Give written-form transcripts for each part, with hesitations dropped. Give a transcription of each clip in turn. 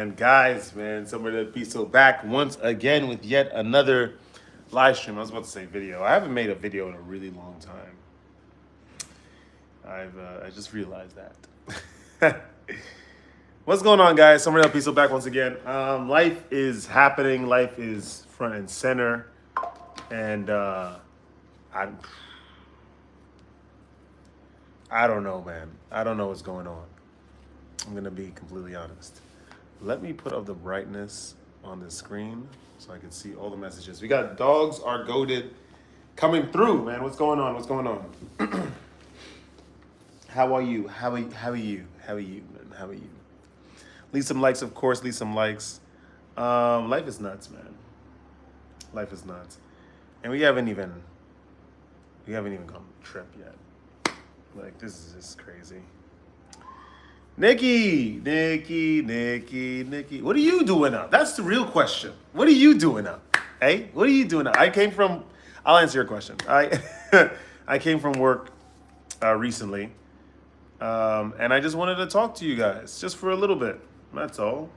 And guys, man, somewhere to be so back once again with yet another live stream. I was about to say video. I haven't made a video in a really long time. I just realized that. What's going on, guys? Somewhere to be so back once again. Life is happening. Life is front and center, and I I don't know, man. I don't know what's going on. I'm gonna be completely honest. Let me put up the brightness on the screen so I can see all the messages. We got dogs are goaded coming through, man. What's going on? What's going on? How are you? How are you? How are you, man? How are you? Leave some likes, of course. Leave some likes. Life is nuts, man. Life is nuts, and we haven't even gone trip yet. Like this is just crazy. Nikki. What are you doing up? That's the real question. What are you doing up? Hey, what are you doing up? I'll answer your question. I came from work recently, and I just wanted to talk to you guys just for a little bit. That's all.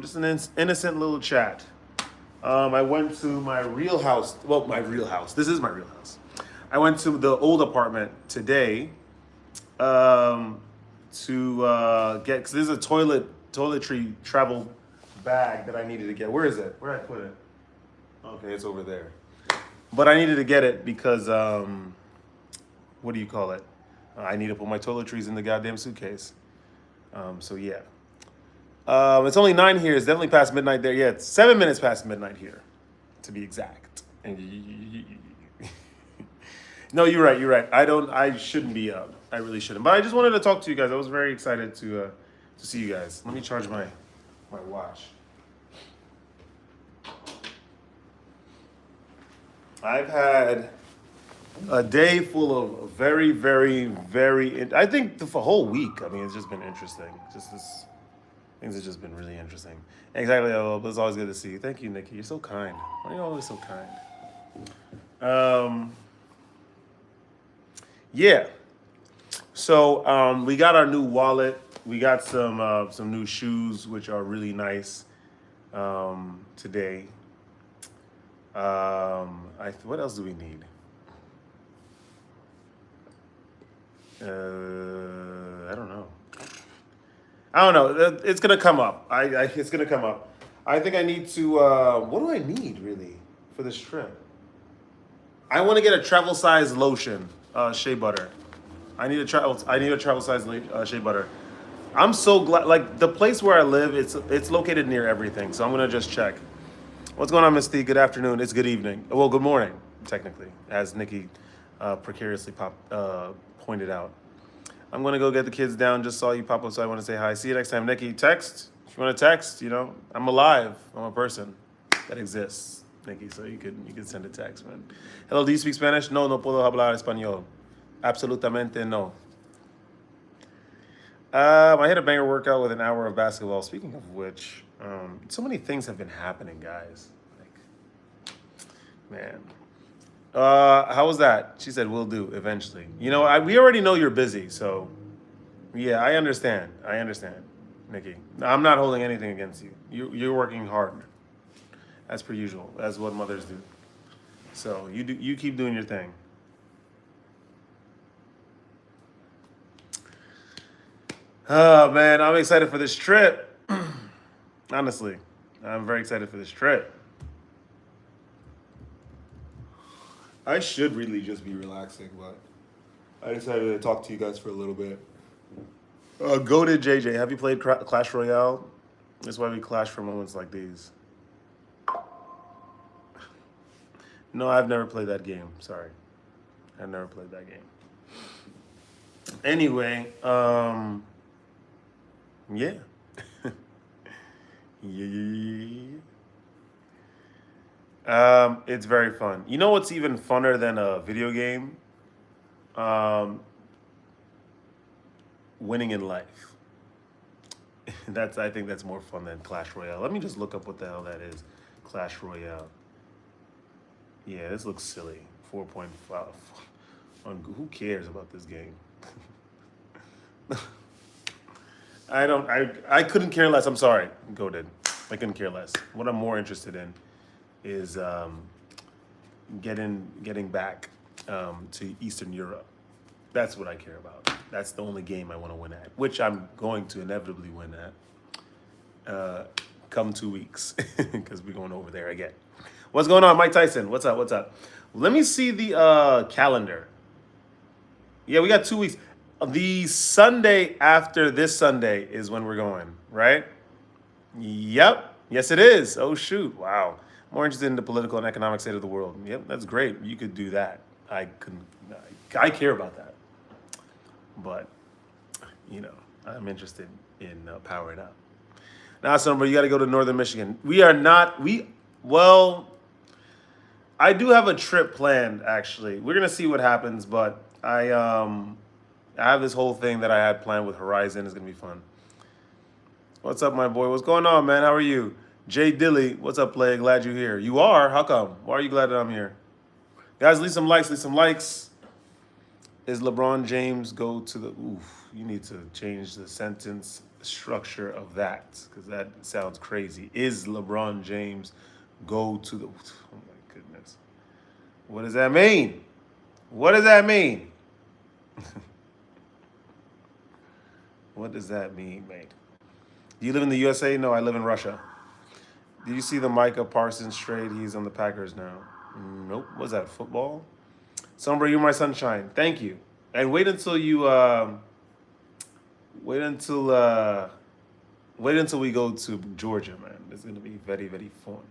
Just an innocent little chat. I went to my real house. Well, my real house. This is my real house. I went to the old apartment today. To get, because there's a toiletry travel bag that I needed to get. Where is it? Where did I put it? Okay, it's over there. But I needed to get it because what do you call it? I need to put my toiletries in the goddamn suitcase. So yeah. It's only 9 here. It's definitely past midnight there. Yeah, it's 7 minutes past midnight here, to be exact. No, you're right. You're right. I shouldn't be up. I really shouldn't. But I just wanted to talk to you guys. I was very excited to see you guys. Let me charge my watch. I've had a day full of very, very, very. I think the whole week. I mean, it's just been interesting. Just this. Things have just been really interesting. Exactly. Oh, it's always good to see you. Thank you, Nikki. You're so kind. Why are you always so kind? Yeah. So we got our new wallet. We got some new shoes, which are really nice today. What else do we need? I don't know. It's gonna come up. It's gonna come up. I think I need to. What do I need really for this trip? I want to get a travel size lotion, shea butter. I need a travel size shea butter. I'm so glad. Like the place where I live, it's located near everything. So I'm gonna just check. What's going on, Miss T? Good afternoon. It's good evening. Well, good morning, technically, as Nikki precariously pointed out. I'm gonna go get the kids down. Just saw you pop up, so I want to say hi. See you next time, Nikki. Text if you want to text. I'm alive. I'm a person that exists, Nikki. So you could send a text, man. Hello, do you speak Spanish? No puedo hablar español. Absolutamente no. I hit a banger workout with an hour of basketball. Speaking of which, so many things have been happening, guys. Like, man. How was that? She said, "We'll do eventually." We already know you're busy, so yeah, I understand. Nikki. I'm not holding anything against you. You're working hard, as per usual, as what mothers do. So you keep doing your thing. Oh man, I'm excited for this trip. Honestly, I'm very excited for this trip. I should really just be relaxing, but I decided to talk to you guys for a little bit. Go to JJ. Have you played Clash Royale? That's why we clash for moments like these. No, I've never played that game. Sorry. I've never played that game. Anyway, yeah. Yeah. It's very fun. You know what's even funner than a video game? Winning in life. I think that's more fun than Clash Royale. Let me just look up what the hell that is. Clash Royale. Yeah, this looks silly. 4.5. Who cares about this game? I don't. I couldn't care less. I'm sorry, Godin. I couldn't care less. What I'm more interested in is getting back to Eastern Europe. That's what I care about. That's the only game I want to win at, which I'm going to inevitably win at. Come 2 weeks, because we're going over there again. What's going on, Mike Tyson? What's up? What's up? Let me see the calendar. Yeah, we got 2 weeks. The Sunday after this Sunday is when we're going, right? Yep. Yes, it is. Oh, shoot. Wow. More interested in the political and economic state of the world. Yep, that's great. You could do that. I couldn't. I care about that. But, I'm interested in powering up. Now, somebody, you got to go to Northern Michigan. Well, I do have a trip planned, actually. We're going to see what happens, but I have this whole thing that I had planned with Horizon. It's going to be fun. What's up, my boy? What's going on, man? How are you? Jay Dilly, what's up, play? Glad you're here. You are? How come? Why are you glad that I'm here? Guys, leave some likes, leave some likes. Is LeBron James go to the... Oof, you need to change the sentence structure of that, because that sounds crazy. Is LeBron James go to the... Oh, my goodness. What does that mean? What does that mean? What does that mean, mate? Do you live in the USA? No, I live in Russia. Did you see the Micah Parsons trade? He's on the Packers now. Nope. What's that, football? Sombra, you're my sunshine. Thank you. And wait until we go to Georgia, man. It's going to be very, very fun.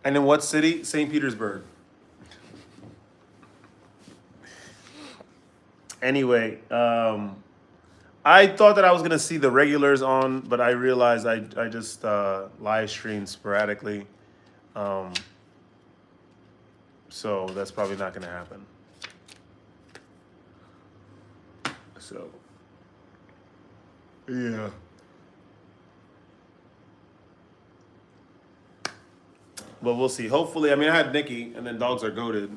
And in what city? St. Petersburg. Anyway, I thought that I was going to see the regulars on, but I realized I just live stream sporadically. So that's probably not going to happen. So, yeah. But we'll see. Hopefully, I had Nikki, and then dogs are goated.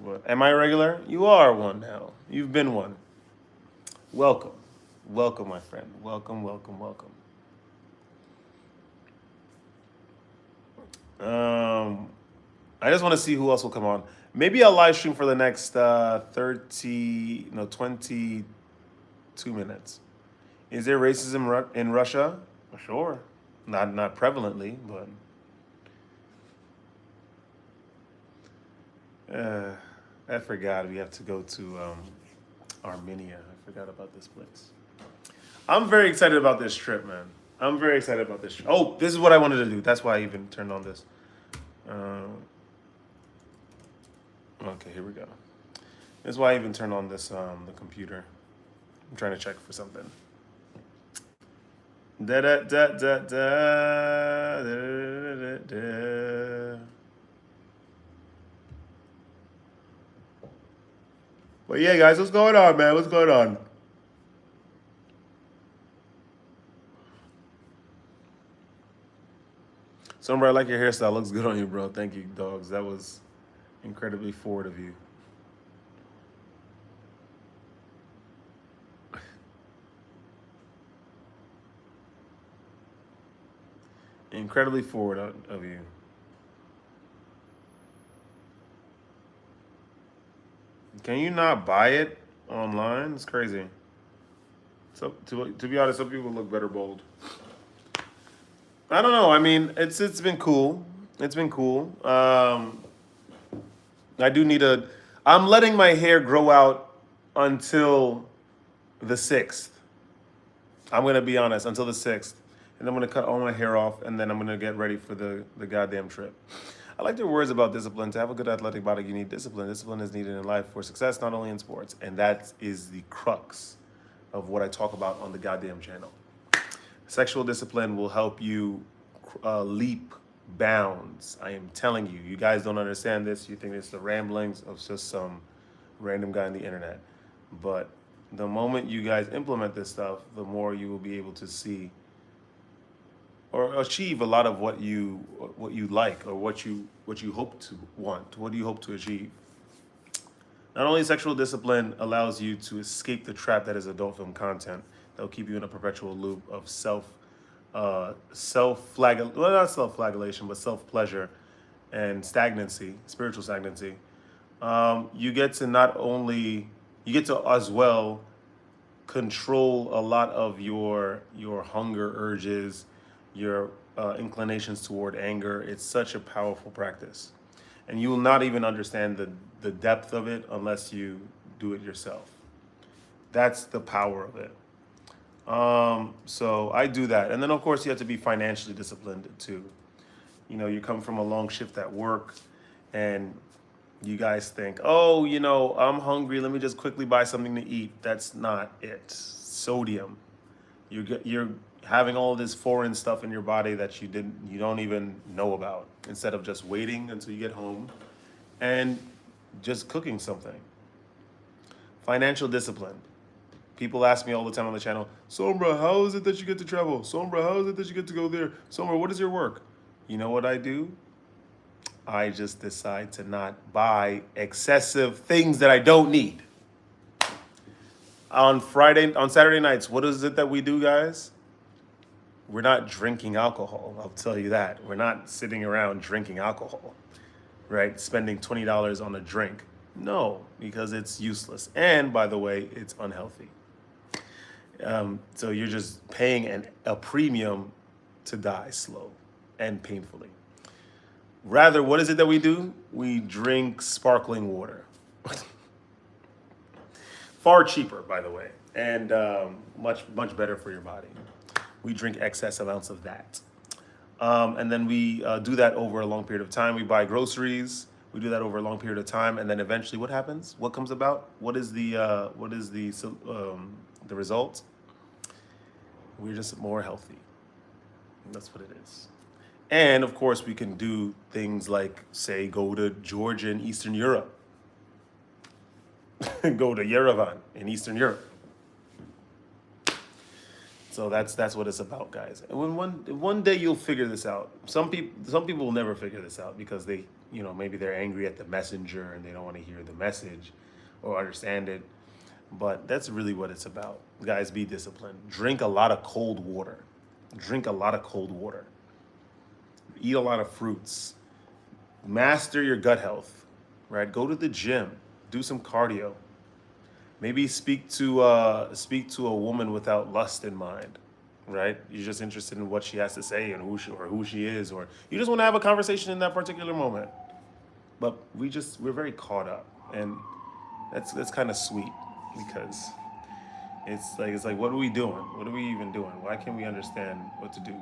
But am I a regular? You are one now. You've been one. Welcome. Welcome, my friend. Welcome, welcome, welcome. I just want to see who else will come on. Maybe I'll live stream for the next 22 minutes. Is there racism in Russia? Sure. Not prevalently, but... I forgot we have to go to Armenia. I forgot about this place. I'm very excited about this trip, man. I'm very excited about this trip. Oh, this is what I wanted to do. That's why I even turned on this. Okay, here we go. This is why I even turned on this the computer. I'm trying to check for something. Da da da da da da da da. But yeah, guys, what's going on, man? What's going on? Somebody, I like your hairstyle. Looks good on you, bro. Thank you, dogs. That was incredibly forward of you. Incredibly forward of you. Can you not buy it online? It's crazy. So to be honest, some people look better bold. I don't know. It's been cool. It's been cool. I do need I'm letting my hair grow out until the 6th. I'm gonna be honest, until the 6th. And I'm gonna cut all my hair off, and then I'm gonna get ready for the goddamn trip. I like your words about discipline. To have a good athletic body, you need discipline. Discipline is needed in life for success, not only in sports. And that is the crux of what I talk about on the goddamn channel. Sexual discipline will help you leap bounds. I am telling you. You guys don't understand this. You think it's the ramblings of just some random guy on the internet. But the moment you guys implement this stuff, the more you will be able to see or achieve a lot of what you like, or what you hope to want. What do you hope to achieve? Not only sexual discipline allows you to escape the trap that is adult film content that will keep you in a perpetual loop of not self-flagellation, but self-pleasure and stagnancy, spiritual stagnancy. You get to not only you get to as well control a lot of your hunger urges, your inclinations toward anger. It's such a powerful practice, and you will not even understand the depth of it unless you do it yourself. That's the power of it. So I do that, and then of course you have to be financially disciplined too. You know, you come from a long shift at work, and you guys think, oh, I'm hungry. Let me just quickly buy something to eat. That's not it. Sodium. You're having all this foreign stuff in your body that you don't even know about. Instead of just waiting until you get home and just cooking something. Financial discipline. People ask me all the time on the channel, Sombra, how is it that you get to travel? Sombra, how is it that you get to go there? Sombra, what is your work? You know what I do? I just decide to not buy excessive things that I don't need. On Saturday nights, what is it that we do, guys? We're not drinking alcohol. I'll tell you that. We're not sitting around drinking alcohol, right? Spending $20 on a drink. No, because it's useless. And by the way, it's unhealthy. So you're just paying a premium to die slow and painfully. Rather, what is it that we do? We drink sparkling water. Far cheaper, by the way, and much better for your body. We drink excess amounts of that. And then we do that over a long period of time. We buy groceries. We do that over a long period of time, and then eventually, what happens? What comes about? What is the result? We're just more healthy. That's what it is. And of course, we can do things like, say, go to Georgia in Eastern Europe, go to Yerevan in Eastern Europe. So that's what it's about, guys. And when one day you'll figure this out. Some people will never figure this out because they, maybe they're angry at the messenger and they don't want to hear the message or understand it. But that's really what it's about. Guys, be disciplined. Drink a lot of cold water. Drink a lot of cold water. Eat a lot of fruits. Master your gut health, right? Go to the gym. Do some cardio. Maybe speak to a woman without lust in mind, right? You're just interested in what she has to say and who she is, or you just want to have a conversation in that particular moment. But we're very caught up, and that's kind of sweet because it's like what are we doing? What are we even doing? Why can't we understand what to do?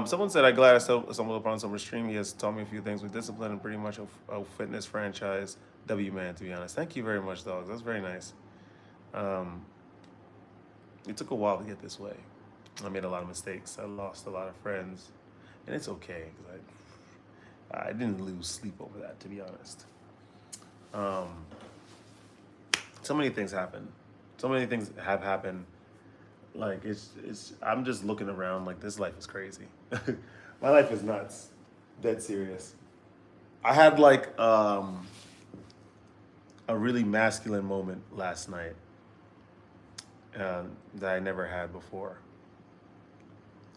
Someone said, I'm glad I stumbled upon some stream. He has taught me a few things with discipline and pretty much a fitness franchise. W-man, to be honest. Thank you very much, dogs. That's very nice. It took a while to get this way. I made a lot of mistakes. I lost a lot of friends. And it's okay, because I didn't lose sleep over that, to be honest. So many things happened. So many things have happened. Like, I'm just looking around like this life is crazy. My life is nuts. Dead serious. I had like a really masculine moment last night that I never had before.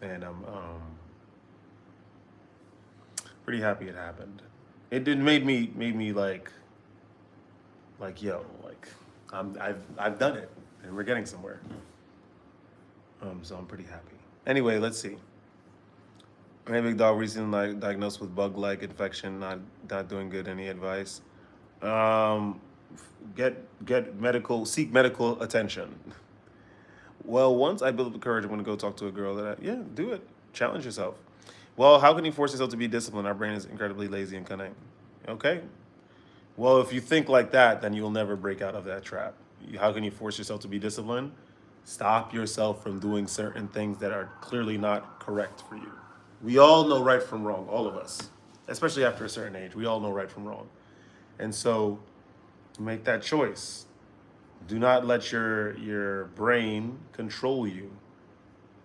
And I'm pretty happy it happened. It made me like yo, like I've done it and we're getting somewhere. So I'm pretty happy. Anyway, let's see. My big dog recently diagnosed with bug-like infection, not doing good. Any advice? Seek medical attention. Well, once I build up the courage, I'm gonna go talk to a girl do it. Challenge yourself. Well, how can you force yourself to be disciplined? Our brain is incredibly lazy and cunning. Okay. Well, if you think like that, then you'll never break out of that trap. How can you force yourself to be disciplined? Stop yourself from doing certain things that are clearly not correct for you. We all know right from wrong, all of us, especially after a certain age. We all know right from wrong. And so make that choice. Do not let your brain control you.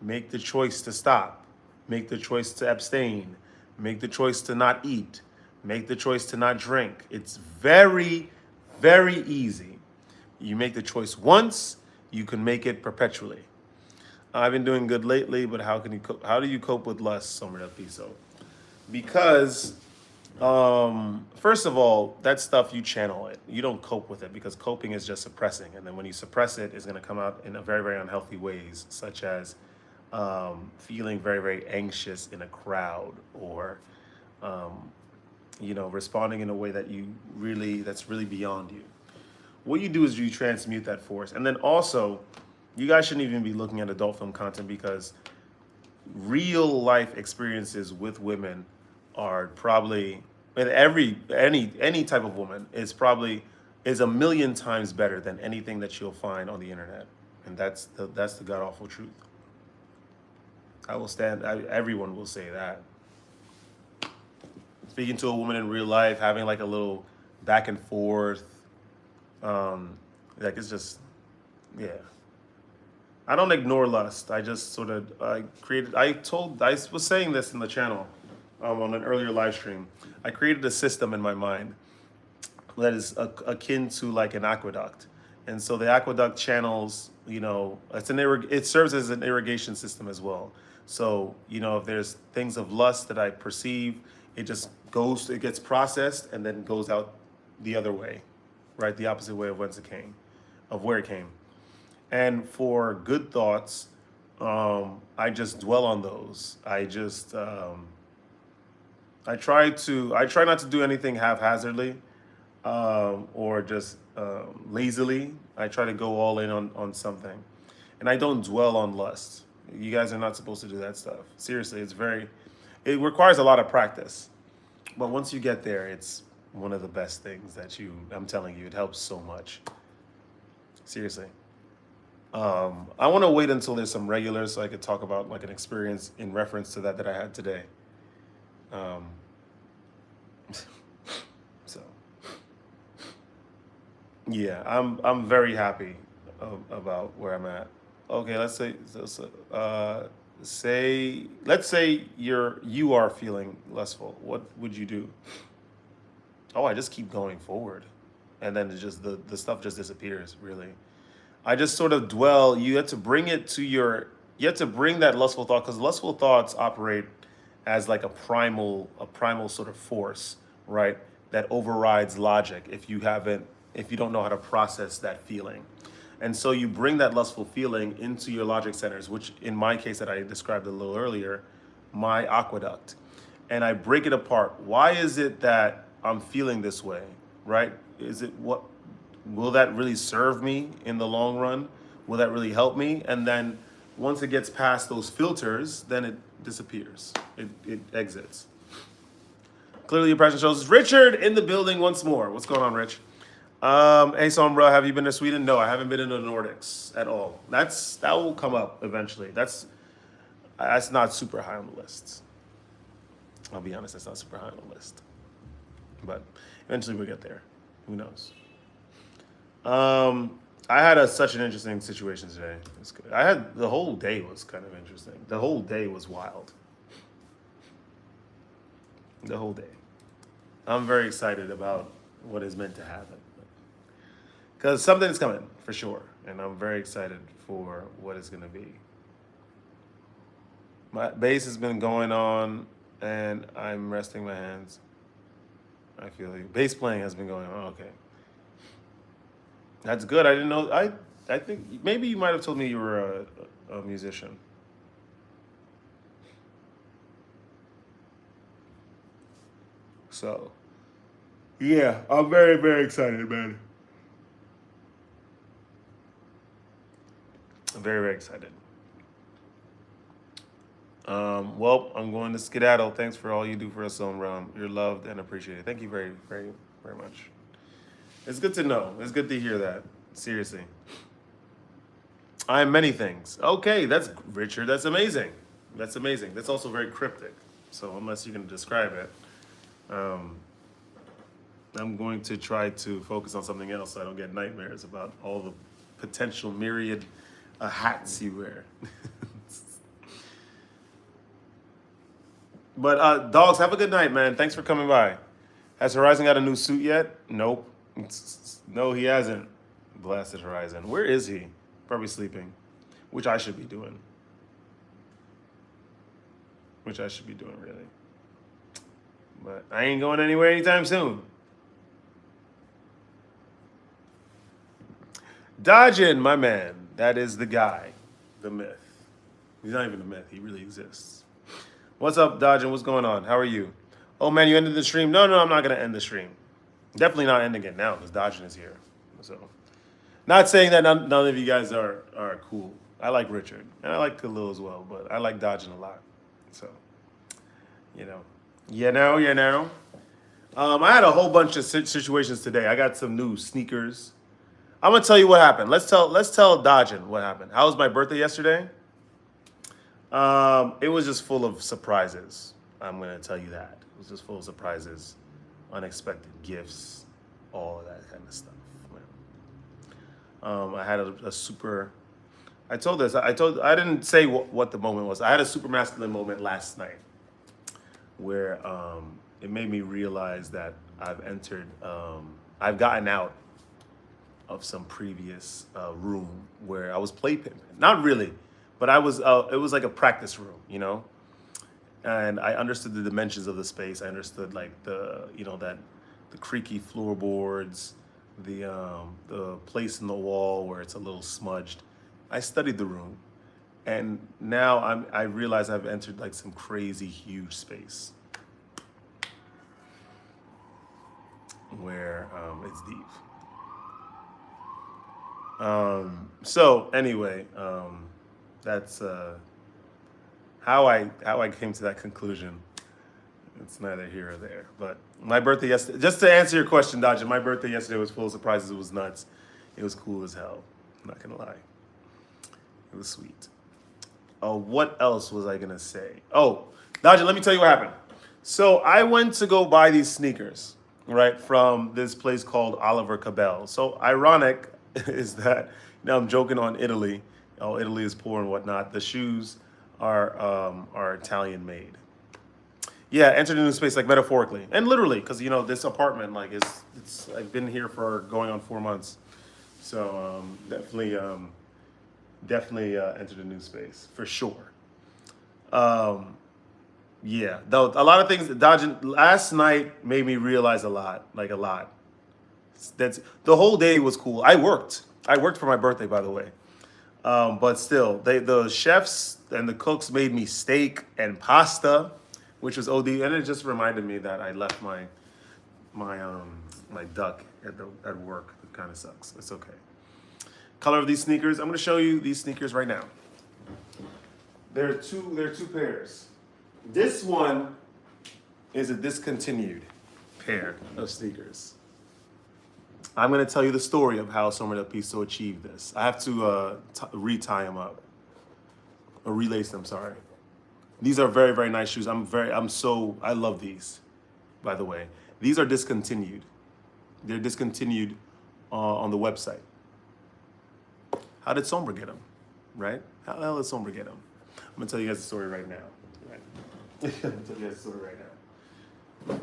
Make the choice to stop. Make the choice to abstain. Make the choice to not eat. Make the choice to not drink. It's very, Very easy. You make the choice once, you can make it perpetually. I've been doing good lately, but how do you cope with lust, Sombrero Piso? Because first of all, that stuff you channel it. You don't cope with it because coping is just suppressing, and then when you suppress it, it's going to come out in a very, very unhealthy ways, such as feeling very, very anxious in a crowd, or responding in a way that's really beyond you. What you do is you transmute that force, and then also, you guys shouldn't even be looking at adult film content because real life experiences with women are probably, and any type of woman is a million times better than anything that you'll find on the internet, and that's the god awful truth. Everyone will say that. Speaking to a woman in real life, having like a little back and forth, like it's just, yeah. I don't ignore lust. I just sort of I was saying this in the channel on an earlier live stream. I created a system in my mind that is akin to like an aqueduct. And so the aqueduct channels, it serves as an irrigation system as well. So, if there's things of lust that I perceive, it gets processed and then goes out the other way, right? The opposite way of where it came. And for good thoughts, I just dwell on those. I try not to do anything haphazardly, or just lazily. I try to go all in on something, and I don't dwell on lust. You guys are not supposed to do that stuff. Seriously, it requires a lot of practice, but once you get there, it's one of the best things I'm telling you, it helps so much. Seriously. I want to wait until there's some regulars so I could talk about like an experience in reference to that I had today. So yeah, I'm very happy about where I'm at. Okay, let's say you are feeling lustful. What would you do? Oh, I just keep going forward, and then the stuff just disappears. Really. I just sort of dwell. You have to bring that lustful thought, because lustful thoughts operate as like a primal sort of force, right? That overrides logic if you don't know how to process that feeling. And so you bring that lustful feeling into your logic centers, which in my case that I described a little earlier, my aqueduct. And I break it apart. Why is it that I'm feeling this way, right? Will that really serve me in the long run? Will that really help me? And then once it gets past those filters, then it disappears. It exits. Clearly your presence shows. Richard in the building once more. What's going on, Rich? Hey, Sombra, have you been to Sweden? No, I haven't been in the Nordics at all. That will come up eventually. That's not super high on the list. I'll be honest, that's not super high on the list. But eventually we'll get there. Who knows? I had such an interesting situation today. It was good. The whole day was kind of interesting. The whole day was wild. The whole day. I'm very excited about what is meant to happen. Because something is coming, for sure. And I'm very excited for what it's going to be. My bass has been going on, and I'm resting my hands. I feel like bass playing has been going on. Okay. That's good. I didn't know. I think maybe you might have told me you were a musician. So, yeah, I'm very, very excited, man. I'm very, very excited. Well, I'm going to skedaddle. Thanks for all you do for us, Zone. You're loved and appreciated. Thank you very, very, very much. It's good to know. It's good to hear that. Seriously. I am many things. Okay, that's Richard. That's amazing. That's amazing. That's also very cryptic. So unless you can describe it, I'm going to try to focus on something else so I don't get nightmares about all the potential myriad hats you wear. But dogs, have a good night, man. Thanks for coming by. Has Horizon got a new suit yet? Nope. No, he hasn't blasted Horizon. Where is he? Probably sleeping, which I should be doing. Which I should be doing, really. But I ain't going anywhere anytime soon. Dodgin, my man. That is the guy. The myth. He's not even a myth. He really exists. What's up, Dodgin? What's going on? How are you? Oh, man, you ended the stream? No, I'm not going to end the stream. Definitely not ending it now because Dodgin is here. So, not saying that none of you guys are cool. I like Richard. And I like Khalil as well. But I like Dodgin a lot. So, you know. I had a whole bunch of situations today. I got some new sneakers. I'm gonna tell you what happened. Let's tell Dodgin what happened. How was my birthday yesterday? It was just full of surprises. I'm gonna tell you that. It was just full of surprises, unexpected gifts, all of that kind of stuff. I had a super. I didn't say what the moment was. I had a super masculine moment last night, where it made me realize that I've gotten out of some previous room where I was play pimping. Not really, but it was like a practice room, you know? And I understood the dimensions of the space. I understood like the creaky floorboards, the place in the wall where it's a little smudged. I studied the room. And now I realize I've entered like some crazy huge space where it's deep. So anyway, that's how I came to that conclusion. It's neither here or there. But my birthday yesterday, just to answer your question, Dodger, my birthday yesterday was full of surprises. It was nuts. It was cool as hell. I'm not gonna lie. It was sweet. What else was I gonna say? Oh, Dodger, let me tell you what happened. So I went to go buy these sneakers, right, from this place called Oliver Cabell. So ironic is that, I'm joking on Italy. Oh, Italy is poor and whatnot. The shoes are Italian made. Yeah, entered into space like metaphorically and literally, because this apartment like it's I've been here for going on 4 months, so definitely entered a new space for sure. Yeah, though a lot of things dodging last night made me realize a lot. That's the whole day was cool. I worked for my birthday, by the way. But still, the chefs and the cooks made me steak and pasta, which was OD, and it just reminded me that I left my duck at work. It kind of sucks. It's okay. Color of these sneakers. I'm going to show you these sneakers right now. There are two pairs. This one is a discontinued pair of sneakers. I'm going to tell you the story of how Somer Del Piso achieved this. I have to re-tie them up. Or relace them, sorry. These are very, very nice shoes. I love these, by the way. These are discontinued. They're discontinued on the website. How did Somer get them, right? How the hell did Somer get them? I'm going to tell you guys the story right now. I'm going to tell you guys the story right now.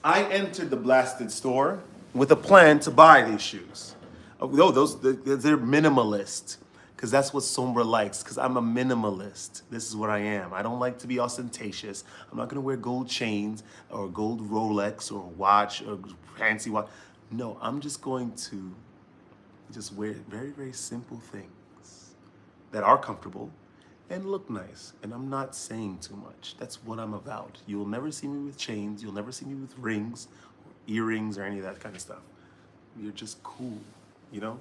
I entered the blasted store with a plan to buy these shoes. No, they're minimalist, because that's what Sombra likes, because I'm a minimalist. This is what I am. I don't like to be ostentatious. I'm not going to wear gold chains or gold Rolex or watch or fancy watch. No, I'm just going to just wear very, very simple things that are comfortable and look nice. And I'm not saying too much. That's what I'm about. You will never see me with chains. You'll never see me with rings, earrings, or any of that kind of stuff. You're just cool,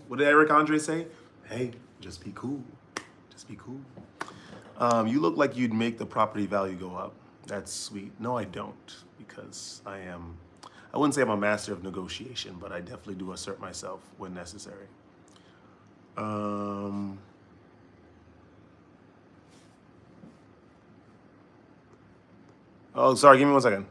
What did Eric Andre say? Hey, just be cool. Just be cool. You look like you'd make the property value go up. That's sweet. No, I don't, because I wouldn't say I'm a master of negotiation, but I definitely do assert myself when necessary. Oh, sorry, give me 1 second.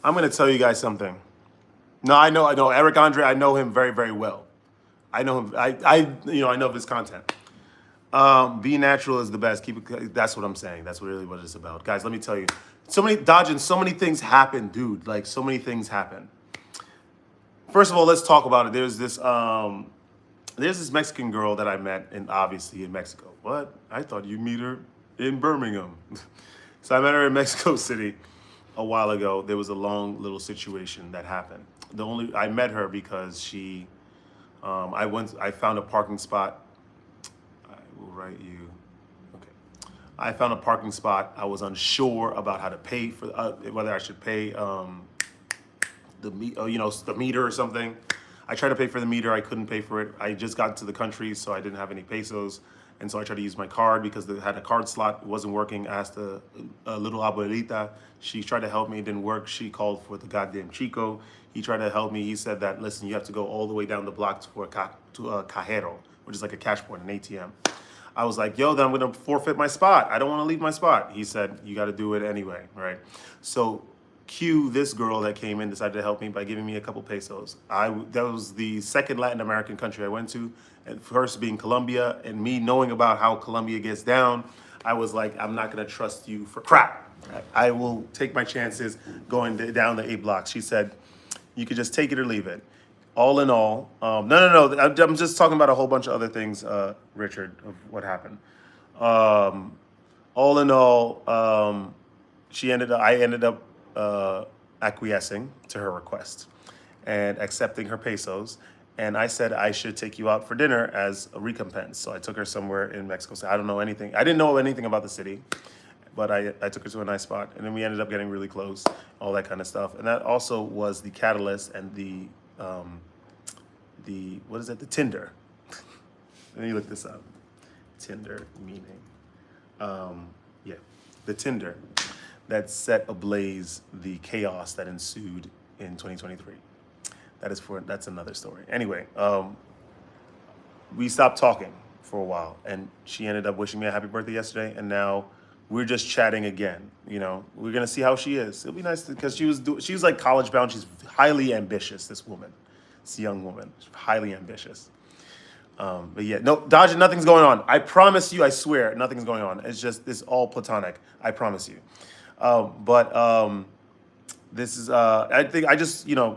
I'm going to tell you guys something. No, I know Eric Andre. I know him very, very well. I know him. I know of his content. Be natural is the best. Keep it. That's what I'm saying. That's really what it's about, guys. Let me tell you. So many dodging. So many things happen, dude. Like so many things happen. First of all, let's talk about it. There's this Mexican girl that I met, and obviously in Mexico. What? I thought you'd meet her in Birmingham. So I met her in Mexico City a while ago. There was a long little situation that happened. I met her because I found a parking spot. I will write you. Okay. I found a parking spot. I was unsure about how to pay for whether I should pay the meter or something. I tried to pay for the meter. I couldn't pay for it. I just got to the country, so I didn't have any pesos. And so I tried to use my card because they had a card slot. It wasn't working. I asked a little abuelita. She tried to help me. It didn't work. She called for the goddamn Chico. He tried to help me. He said that, listen, you have to go all the way down the block to a cajero, which is like a cash point, an ATM. I was like, yo, then I'm going to forfeit my spot. I don't want to leave my spot. He said, you got to do it anyway, right? So cue this girl that came in, decided to help me by giving me a couple pesos. That was the second Latin American country I went to, and first being Colombia, and me knowing about how Colombia gets down, I was like, I'm not gonna trust you for crap. I will take my chances going down the 8 blocks. She said, you could just take it or leave it. All in all, no, I'm just talking about a whole bunch of other things, Richard, of what happened. All in all, I ended up acquiescing to her request and accepting her pesos. And I said I should take you out for dinner as a recompense. So I took her somewhere in Mexico City. I don't know anything. I didn't know anything about the city, but I took her to a nice spot. And then we ended up getting really close, all that kind of stuff. And that also was the catalyst and the what is it? The Tinder. Let me look this up. Tinder meaning. Yeah, the Tinder that set ablaze the chaos that ensued in 2023. That's another story. Anyway, we stopped talking for a while, and she ended up wishing me a happy birthday yesterday, and now we're just chatting again. You know, we're gonna see how she is. It'll be nice because she was like college bound. She's highly ambitious. This woman, this young woman, she's highly ambitious. But yeah, no, Dodge, nothing's going on. I promise you, I swear, nothing's going on. It's all platonic. I promise you. This is, I think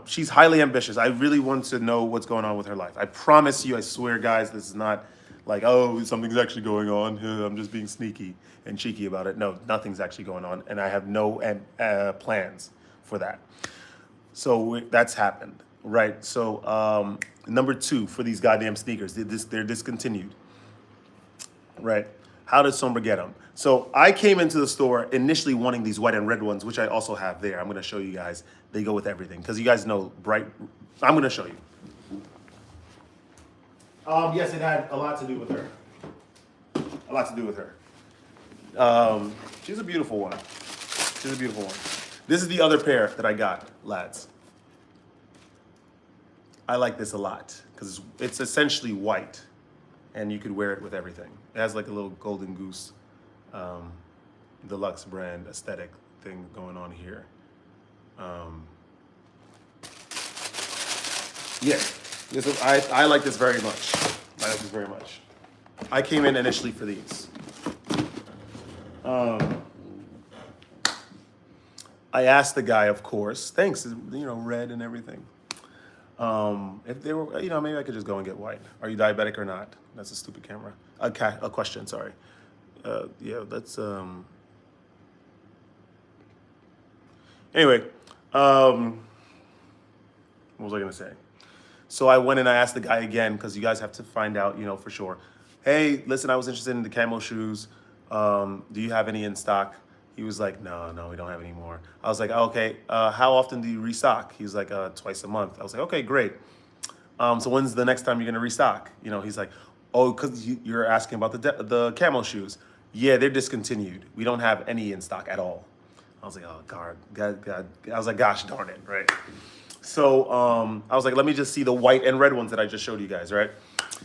she's highly ambitious. I really want to know what's going on with her life. I promise you, I swear, guys, this is not like, oh, something's actually going on. I'm just being sneaky and cheeky about it. No, nothing's actually going on. And I have no plans for that. So that's happened, right? So number 2 for these goddamn sneakers, they're discontinued, right? How did Sombra get them? So I came into the store initially wanting these white and red ones, which I also have there. I'm going to show you guys. They go with everything because you guys know bright. I'm going to show you. Yes, it had a lot to do with her. A lot to do with her. She's a beautiful one. She's a beautiful one. This is the other pair that I got, lads. I like this a lot because it's essentially white, and you could wear it with everything. It has like a little golden goose, deluxe brand aesthetic thing going on here. Yeah, I like this very much. I like this very much. I came in initially for these. I asked the guy, of course, thanks, red and everything. If they were, maybe I could just go and get white. Are you diabetic or not? That's a stupid camera. A question, sorry. Yeah, that's, anyway, what was I gonna say? So I went and I asked the guy again, because you guys have to find out, for sure. Hey, listen, I was interested in the camo shoes. Do you have any in stock? He was like, no, we don't have any more. I was like, okay, how often do you restock? He was like, twice a month. I was like, okay, great. So when's the next time you're gonna restock? He's like, oh, because you're asking about the camo shoes. Yeah, they're discontinued. We don't have any in stock at all. I was like, oh, God. I was like, gosh darn it, right? So I was like, let me just see the white and red ones that I just showed you guys, right?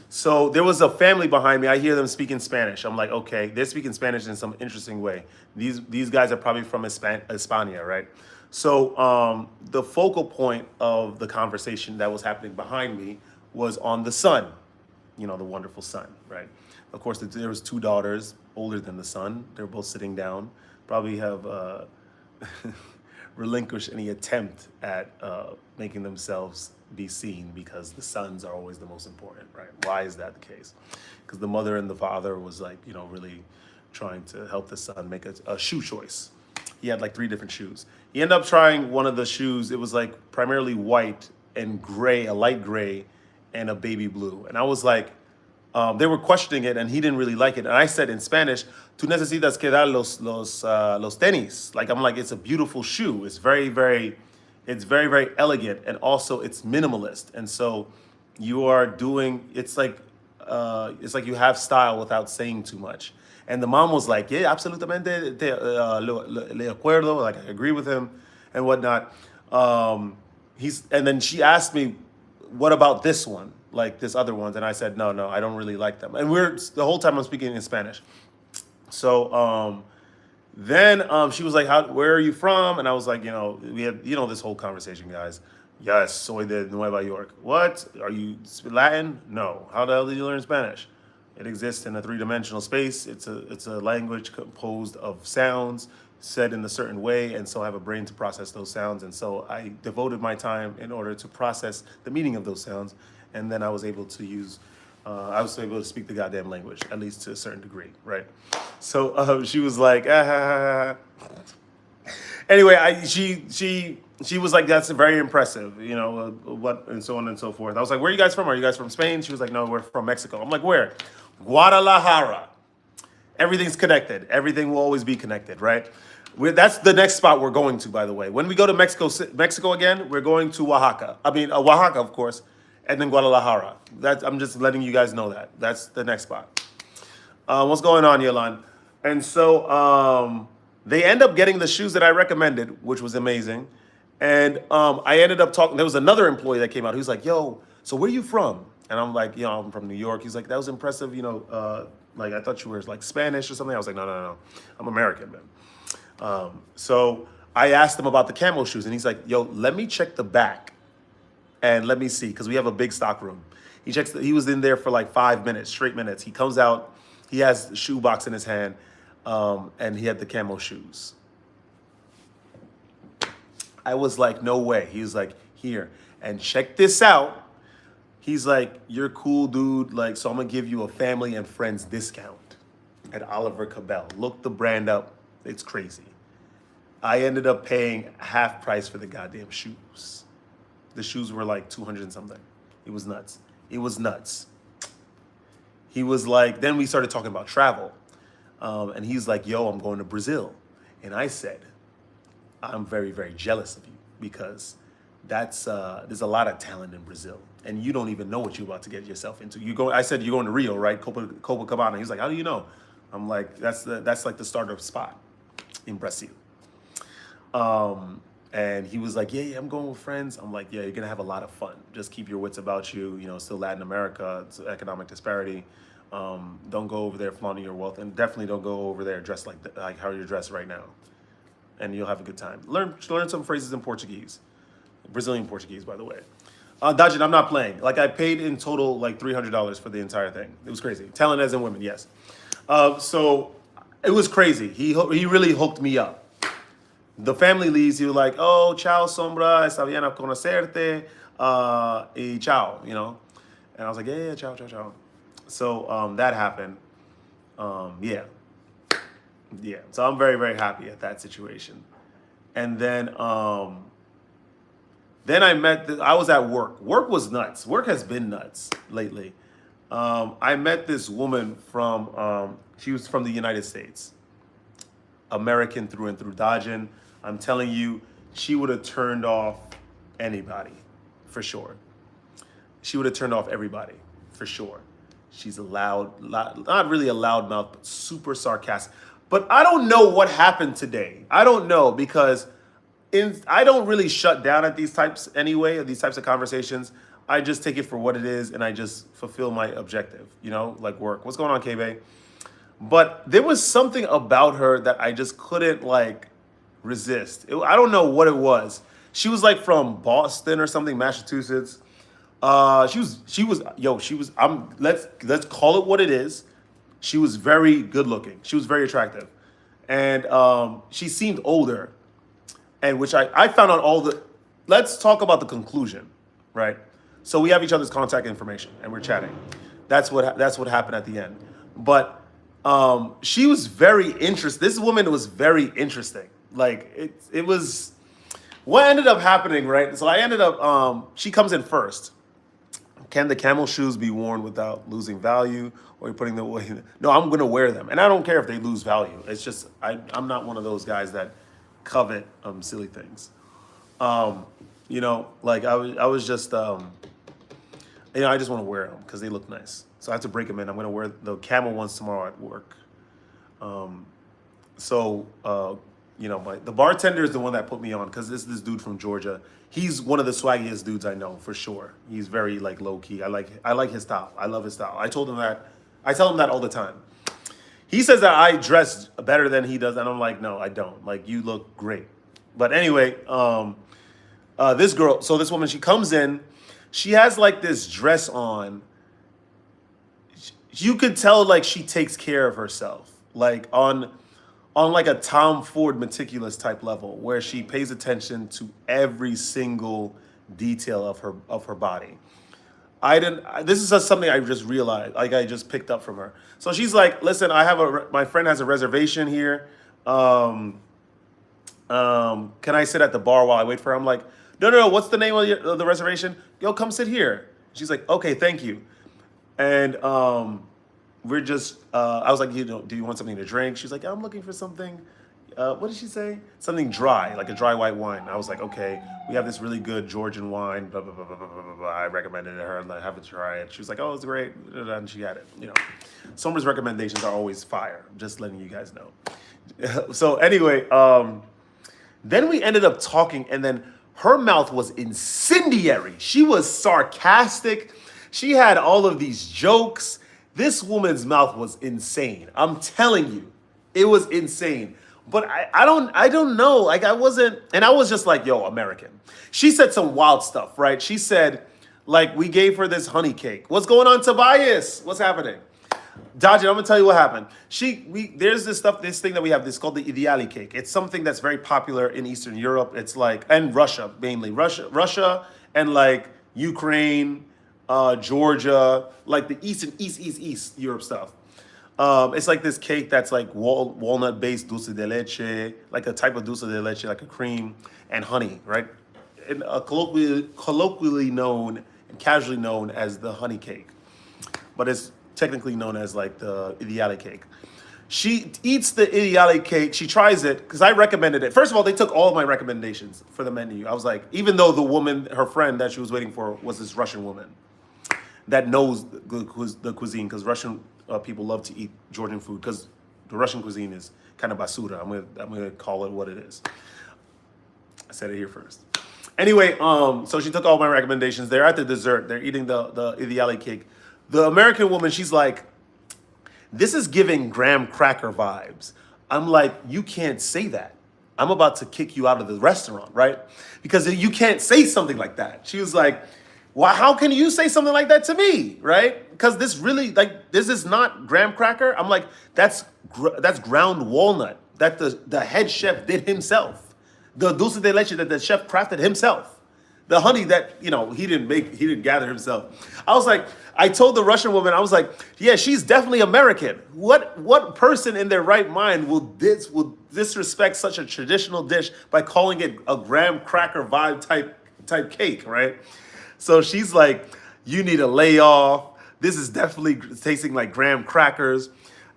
So there was a family behind me. I hear them speaking Spanish. I'm like, okay, they're speaking Spanish in some interesting way. These guys are probably from Hispania, right? So the focal point of the conversation that was happening behind me was on the sun, the wonderful sun, right? Of course, there was two daughters older than the son. They were both sitting down. Probably have relinquished any attempt at making themselves be seen because the sons are always the most important, right? Why is that the case? Because the mother and the father was like, really trying to help the son make a shoe choice. He had like three different shoes. He ended up trying one of the shoes. It was like primarily white and gray, a light gray, and a baby blue. And I was like, they were questioning it, and he didn't really like it. And I said in Spanish, "Tú necesitas que dar los tenis." Like I'm like, it's a beautiful shoe. It's very elegant, and also it's minimalist. And so you are doing. It's like you have style without saying too much. And the mom was like, "Yeah, absolutamente, le acuerdo." Like I agree with him, and whatnot. And then she asked me, "What about this one? Like this other ones?" And I said, "No, no, I don't really like them." And the whole time I'm speaking in Spanish. So then she was like, where are you from? And I was like, we had this whole conversation, guys. Yes, soy de Nueva York. What? Are you Latin? No. How the hell did you learn Spanish? It exists in a three-dimensional space. It's a language composed of sounds said in a certain way, and so I have a brain to process those sounds. And so I devoted my time in order to process the meaning of those sounds, and then I was able to speak the goddamn language, at least to a certain degree, right? So she was like, ah. Anyway, she was like, that's very impressive, what, and so on and so forth. I was like, where are you guys from? Are you guys from Spain? She was like, no, we're from Mexico. I'm like, where? Guadalajara. Everything's connected. Everything will always be connected, right? That's the next spot we're going to, by the way. When we go to Mexico again, we're going to Oaxaca. Oaxaca, of course, and then Guadalajara. I'm just letting you guys know that. That's the next spot. What's going on, Yolan? And so they end up getting the shoes that I recommended, which was amazing. And I ended up talking. There was another employee that came out. He was like, yo, so where are you from? And I'm like, I'm from New York. He's like, that was impressive. Like I thought you were like Spanish or something. I was like, no. I'm American, man. So I asked him about the camo shoes. And he's like, yo, let me check the back and let me see. Because we have a big stock room. He was in there for like 5 minutes, straight minutes. He comes out. He has the shoe box in his hand. And he had the camo shoes. I was like, no way. He was like, here, and check this out. He's like, you're cool, dude. Like, so I'm gonna give you a family and friends discount at Oliver Cabell. Look the brand up. It's crazy. I ended up paying half price for the goddamn shoes. The shoes were like 200 and something. It was nuts. He was like, then we started talking about travel. And he's like, yo, I'm going to Brazil. And I said, I'm very, very jealous of you because there's a lot of talent in Brazil. And you don't even know what you're about to get yourself into. I said, you're going to Rio, right? Copacabana. He's like, how do you know? I'm like, that's like the startup spot in Brazil. And he was like, yeah, I'm going with friends. I'm like, yeah, you're going to have a lot of fun. Just keep your wits about you. Still Latin America. It's economic disparity. Don't go over there flaunting your wealth, and definitely don't go over there dressed like how you're dressed right now, and you'll have a good time. Learn some phrases in Portuguese, Brazilian Portuguese, by the way. Dajin, I'm not playing. Like I paid in total like $300 for the entire thing. It was crazy. Talent as in women, yes. So it was crazy. He really hooked me up. The family leaves. He was like, oh, ciao, sombra, está bien a conocerte, y ciao, And I was like, yeah, ciao, ciao, ciao. So that happened. Yeah. So I'm very, very happy at that situation. And then I was at work. Work was nuts. Work has been nuts lately. I met this woman she was from the United States. American through and through. Dajin. I'm telling you, she would have turned off anybody, for sure. She would have turned off everybody, for sure. She's not really a loudmouth, but super sarcastic. But I don't know what happened today. I don't know because I don't really shut down at these types anyway, of these types of conversations. I just take it for what it is and I just fulfill my objective, like work. What's going on, K-Bay? But there was something about her that I just couldn't resist. I don't know what it was. She was like from Boston or something, Massachusetts. Let's call it what it is. She was very good looking. She was very attractive. And she seemed older. And which I found out all the, let's talk about the conclusion, right? So we have each other's contact information and we're chatting. That's what happened at the end. But she was very interesting. This woman was very interesting. Like it was, what ended up happening, right? So I ended up, she comes in first. Can the camel shoes be worn without losing value, or you're putting them away? No, I'm gonna wear them, and I don't care if they lose value. It's just I'm not one of those guys that covet silly things. Like I was just I just want to wear them because they look nice. So I have to break them in. I'm gonna wear the camel ones tomorrow at work. The bartender is the one that put me on because this dude from Georgia. He's one of the swaggiest dudes I know for sure. He's very like low key. I like his style. I love his style. I tell him that all the time. He says that I dress better than he does, and I'm like, no, I don't. Like, you look great. But anyway, this girl, so this woman, she comes in, she has like this dress on. You could tell like she takes care of herself, like on like a Tom Ford meticulous type level, where she pays attention to every single detail of her body. This is just something I just realized, like I just picked up from her. So she's like, listen, my friend has a reservation here. Can I sit at the bar while I wait for her? I'm like, no, what's the name of the reservation? Yo, come sit here. She's like, okay, thank you. And we're just, I was like, do you want something to drink? She's like, I'm looking for something. What did she say? Something dry, like a dry white wine. I was like, okay, we have this really good Georgian wine, blah, blah, blah, blah, blah, blah, blah. I recommended it to her, like, have it try it. She was like, oh, it's great, and she had it, Sombra's recommendations are always fire, just letting you guys know. So anyway, then we ended up talking, and then her mouth was incendiary. She was sarcastic. She had all of these jokes. This woman's mouth was insane. I'm telling you, it was insane. But I don't know. Like I wasn't, and I was just like, yo, American. She said some wild stuff, right? She said, like, we gave her this honey cake. What's going on, Tobias? What's happening? Dodge it, I'm gonna tell you what happened. There's this thing that we have, this called the ideali cake. It's something that's very popular in Eastern Europe. It's like, and Russia, mainly. Russia and like Ukraine, Georgia, like the East Europe stuff. It's like this cake that's like walnut-based dulce de leche, like a type of dulce de leche, like a cream and honey, right? And colloquially known and casually known as the honey cake, but it's technically known as like the ideale cake. She eats the ideale cake. She tries it because I recommended it. First of all, they took all of my recommendations for the menu. I was like, even though the woman, her friend that she was waiting for was this Russian woman that knows the cuisine, because Russian people love to eat Georgian food because the Russian cuisine is kind of basura. I'm gonna call it what it is. I said it here first. Anyway, so she took all my recommendations. They're at the dessert. They're eating the ideale cake. The American woman, she's like, this is giving graham cracker vibes. I'm like, you can't say that. I'm about to kick you out of the restaurant, right? Because you can't say something like that. She was like, well, how can you say something like that to me, right? Because this is not graham cracker. I'm like, that's ground walnut that the head chef did himself. The dulce de leche that the chef crafted himself. The honey that, he didn't gather himself. I told the Russian woman, I was like, yeah, she's definitely American. What person in their right mind will disrespect such a traditional dish by calling it a graham cracker vibe type cake, right? So she's like, you need a layoff. This is definitely tasting like graham crackers.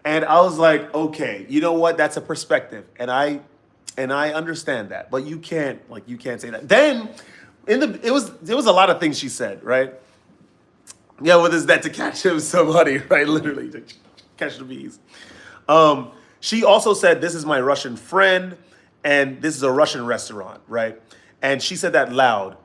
And I was like, okay, you know what? That's a perspective. And I understand that, but you can't say that. Then there was a lot of things she said, right? Yeah, what is that to catch him some honey, right? Literally to catch the bees. She also said, this is my Russian friend, and this is a Russian restaurant, right? And she said that loud.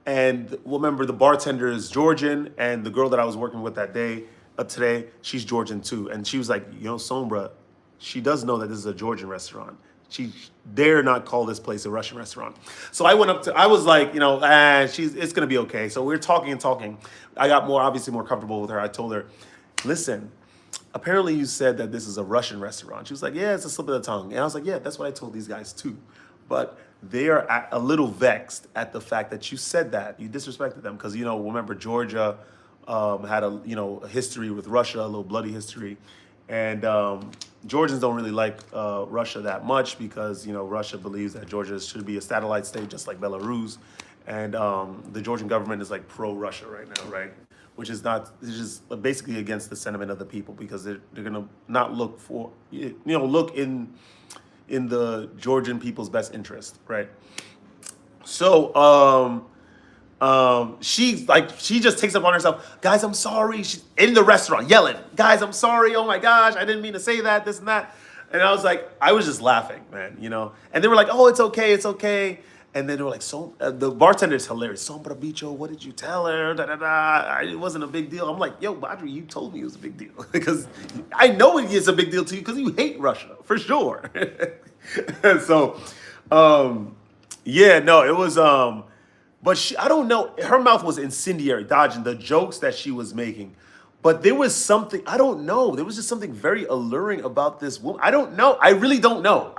And remember, the bartender is Georgian, and the girl that I was working with that day, today, she's Georgian too. And she was like, Sombra, she does know that this is a Georgian restaurant. She dare not call this place a Russian restaurant. So I was like, it's gonna be okay. So we were talking and talking. I got obviously more comfortable with her. I told her, listen, apparently you said that this is a Russian restaurant. She was like, yeah, it's a slip of the tongue. And I was like, yeah, that's what I told these guys too. But they are a little vexed at the fact that you said that. You disrespected them because, remember Georgia had a history with Russia, a little bloody history. And Georgians don't really like Russia that much because, Russia believes that Georgia should be a satellite state just like Belarus. And the Georgian government is like pro-Russia right now, right? Which is not, it's just basically against the sentiment of the people because they're going to not look for, look in the Georgian people's best interest, right? So she just takes it upon herself, guys, I'm sorry. She's in the restaurant yelling, guys, I'm sorry. Oh my gosh, I didn't mean to say that, this and that. And I was just laughing, man, And they were like, oh, it's okay, it's okay. And then they were like, the bartender is hilarious. Sombra Bicho, what did you tell her? Da, da, da. It wasn't a big deal. I'm like, yo, Badri, you told me it was a big deal. Because I know it is a big deal to you because you hate Russia, for sure. And so, yeah, no, it was, but I don't know. Her mouth was incendiary, dodging the jokes that she was making. But there was something, I don't know. There was just something very alluring about this woman. I don't know. I really don't know.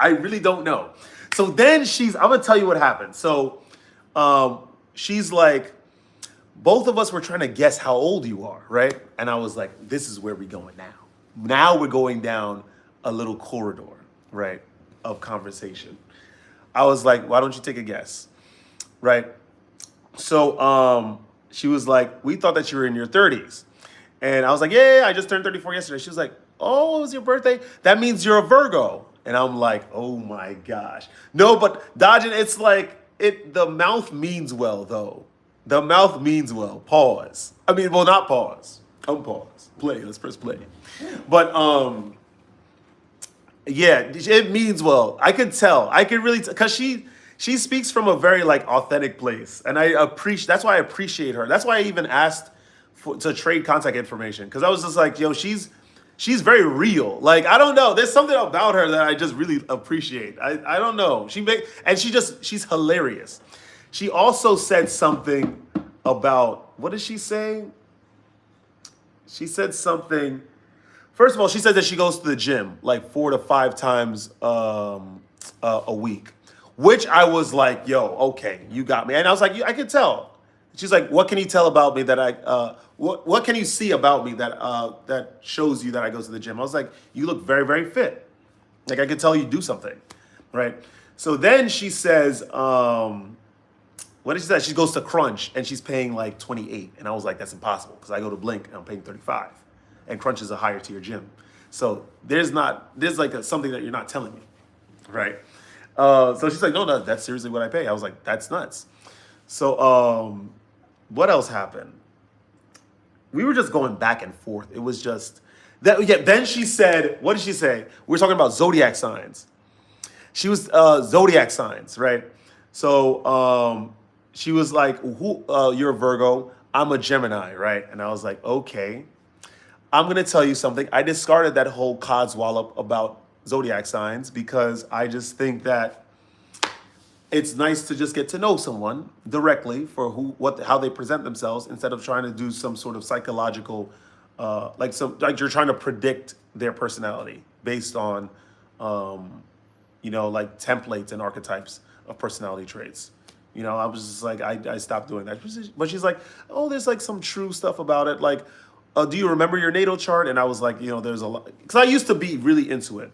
So then I'm going to tell you what happened. So she's like, both of us were trying to guess how old you are, right? And I was like, this is where we're going now. Now we're going down a little corridor, right, of conversation. I was like, why don't you take a guess, right? So she was like, we thought that you were in your 30s. And I was like, yeah, I just turned 34 yesterday. She was like, oh, it was your birthday? That means you're a Virgo. And I'm like, oh my gosh. No, but dodging, it's like, the mouth means well, though. The mouth means well. Pause. I mean, well, not pause. Unpause. Play. Let's press play. But, yeah, it means well. I could tell. I could really, because she speaks from a very, authentic place. And that's why I appreciate her. That's why I even asked to trade contact information. Because I was just like, yo, she's very real. I don't know. There's something about her that I just really appreciate. I don't know. She's hilarious. She also said something about, what did she say? She said something. First of all, she said that she goes to the gym 4 to 5 times a week, which I was like, yo, okay, you got me. And I was like, I could tell. She's like, what can you tell about me that what can you see about me that shows you that I go to the gym? I was like, you look very, very fit. I could tell you do something, right? So then she says, what did she say? She goes to Crunch and she's paying 28. And I was like, that's impossible because I go to Blink and I'm paying 35. And Crunch is a higher tier gym. So there's something that you're not telling me, right? So she's like, no, that's seriously what I pay. I was like, that's nuts. So what else happened? We were just going back and forth. It was just that. Yeah. Then she said, what did she say? We were talking about zodiac signs. She was zodiac signs, right? So she was like, you're a Virgo. I'm a Gemini, right? And I was like, okay. I'm going to tell you something. I discarded that whole codswallop about zodiac signs because I just think that it's nice to just get to know someone directly for how they present themselves instead of trying to do some sort of psychological, you're trying to predict their personality based on, templates and archetypes of personality traits. I was just like, I stopped doing that. But she's like, oh, there's some true stuff about it. Do you remember your natal chart? And I was like, there's a lot, because I used to be really into it.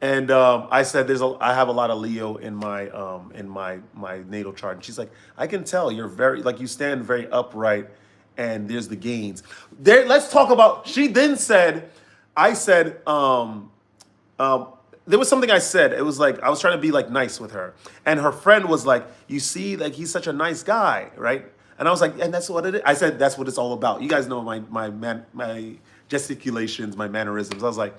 And I said, I have a lot of Leo in my natal chart. And she's like, I can tell you're very, you stand very upright and there's the gains. Let's talk about, she then said, I said, there was something I said. It was I was trying to be nice with her. And her friend was like, you see, he's such a nice guy, right? And I was like, and that's what it is. I said, that's what it's all about. You guys know my gesticulations, my mannerisms. I was like,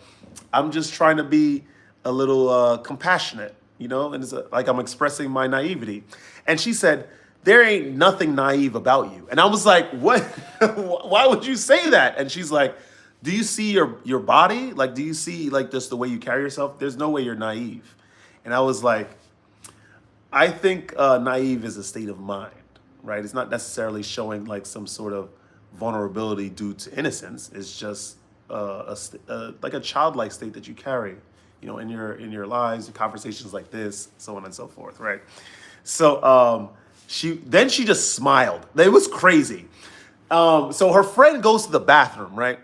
I'm just trying to be a little compassionate, and it's I'm expressing my naivety. And she said, there ain't nothing naive about you. And I was like, what? Why would you say that? And she's like, do you see your body? Do you see just the way you carry yourself? There's no way you're naive. And I was like, I think naive is a state of mind, right? It's not necessarily showing some sort of vulnerability due to innocence. It's just like a childlike state that you carry, you know, in your lives, conversations like this, so on and so forth, right? So she just smiled. It was crazy. So her friend goes to the bathroom, right?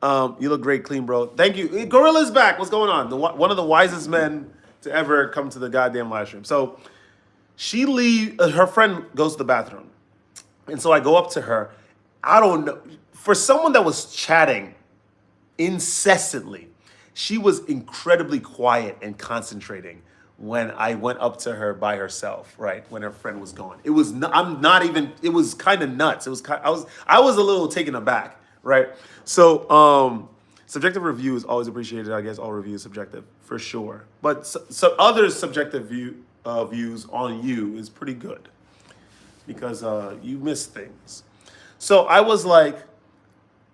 You look great, clean, bro. Thank you. Gorilla's back. What's going on? One of the wisest men to ever come to the goddamn live stream. So her friend goes to the bathroom. And so I go up to her. I don't know. For someone that was chatting incessantly, she was incredibly quiet and concentrating when I went up to her by herself, right? When her friend was gone. It was I'm not even, it was kind of nuts. It was I was a little taken aback, right? So subjective review is always appreciated. I guess all review is subjective for sure. But so others' subjective views on you is pretty good because you miss things. So I was like,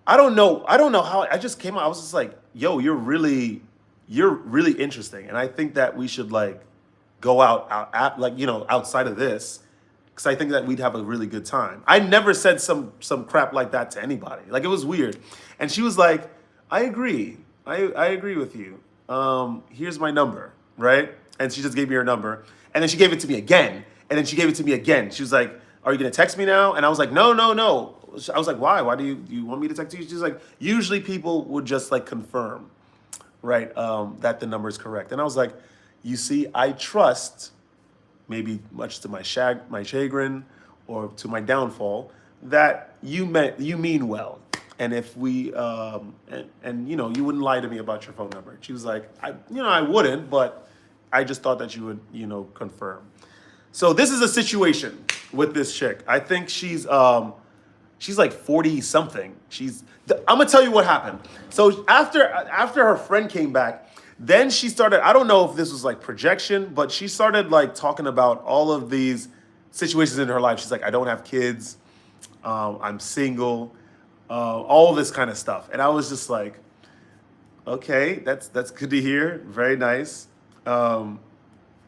I don't know how I just came out. I was just like, yo, you're really interesting, and I think that we should like go out like, you know, outside of this, because I think that we'd have a really good time. I never said some crap like that to anybody. Like, it was weird, and she was like, I agree. I agree with you. Here's my number, right? And she just gave me her number, and then she gave it to me again, and then she gave it to me again. She was like, are you gonna text me now? And I was like, no. I was like, why? Why do you want me to text you? She's like, usually people would just like confirm, right, that the number is correct. And I was like, you see, I trust, maybe much to my chagrin or to my downfall, that you mean well. And if we, and you know, you wouldn't lie to me about your phone number. She was like, I wouldn't, but I just thought that you would, you know, confirm. So this is a situation with this chick. I think she's like 40 something. I'm gonna tell you what happened. So after her friend came back, then she started, I don't know if this was like projection, but she started like talking about all of these situations in her life. She's like, I don't have kids, I'm single, all this kind of stuff. And I was just like, okay, that's good to hear. Very nice. I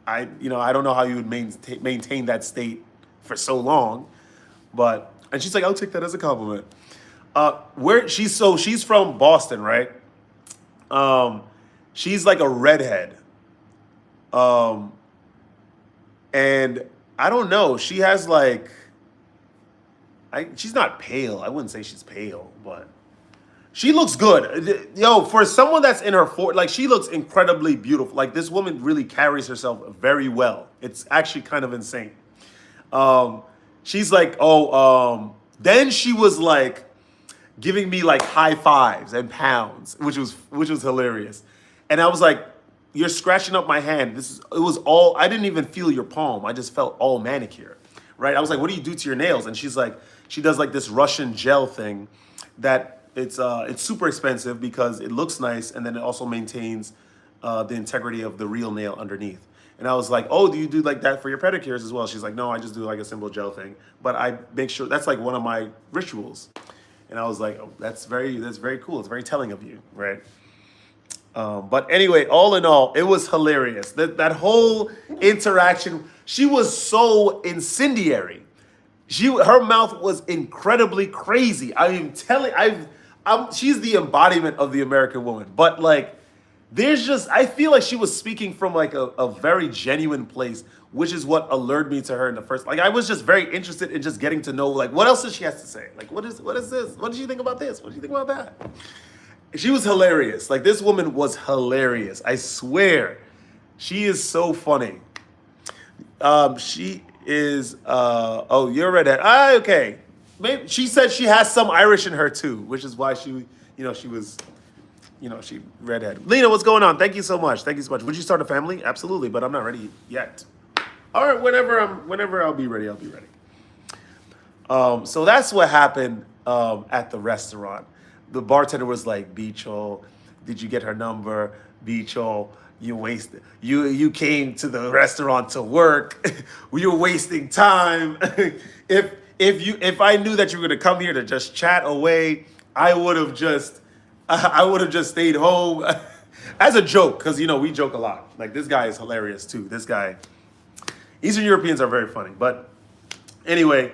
don't know how you would maintain that state for so long, and she's like, I'll take that as a compliment. She's from Boston, right? She's like a redhead. And I don't know, she has like, she's not pale. I wouldn't say she's pale, but she looks good. Yo, for someone that's in her 40s, like, she looks incredibly beautiful. Like, this woman really carries herself very well. It's actually kind of insane. She's like, then she was like giving me like high fives and pounds, which was hilarious. And I was like, you're scratching up my hand. I didn't even feel your palm. I just felt all manicure, right? I was like, what do you do to your nails? And she's like, she does like this Russian gel thing that it's super expensive because it looks nice, and then it also maintains the integrity of the real nail underneath. And I was like, oh, do you do like that for your pedicures as well? She's like, no, I just do like a simple gel thing. But I make sure that's like one of my rituals. And I was like, oh, that's very cool. It's very telling of you, right? But anyway, all in all, it was hilarious. That whole interaction, she was so incendiary. Her mouth was incredibly crazy. I am telling, she's the embodiment of the American woman. But like, I feel like she was speaking from like a very genuine place, which is what alerted me to her in the first. Like, I was just very interested in just getting to know, like, what else does she have to say? Like, what is this? What did you think about this? What did you think about that? She was hilarious. Like, this woman was hilarious. I swear, she is so funny. She is. Oh, you're a redhead. Okay. Maybe she said she has some Irish in her too, which is why she was. She redhead. Lena, what's going on? Thank you so much. Thank you so much. Would you start a family? Absolutely, but I'm not ready yet. All right, whenever I'll be ready, I'll be ready. So that's what happened at the restaurant. The bartender was like, Beechel, did you get her number? Beechel, you wasted. You came to the restaurant to work. You're wasting time. If I knew that you were gonna come here to just chat away, I would have just stayed home. As a joke, because we joke a lot. Like, this guy is hilarious too. This guy, Eastern Europeans are very funny. But anyway,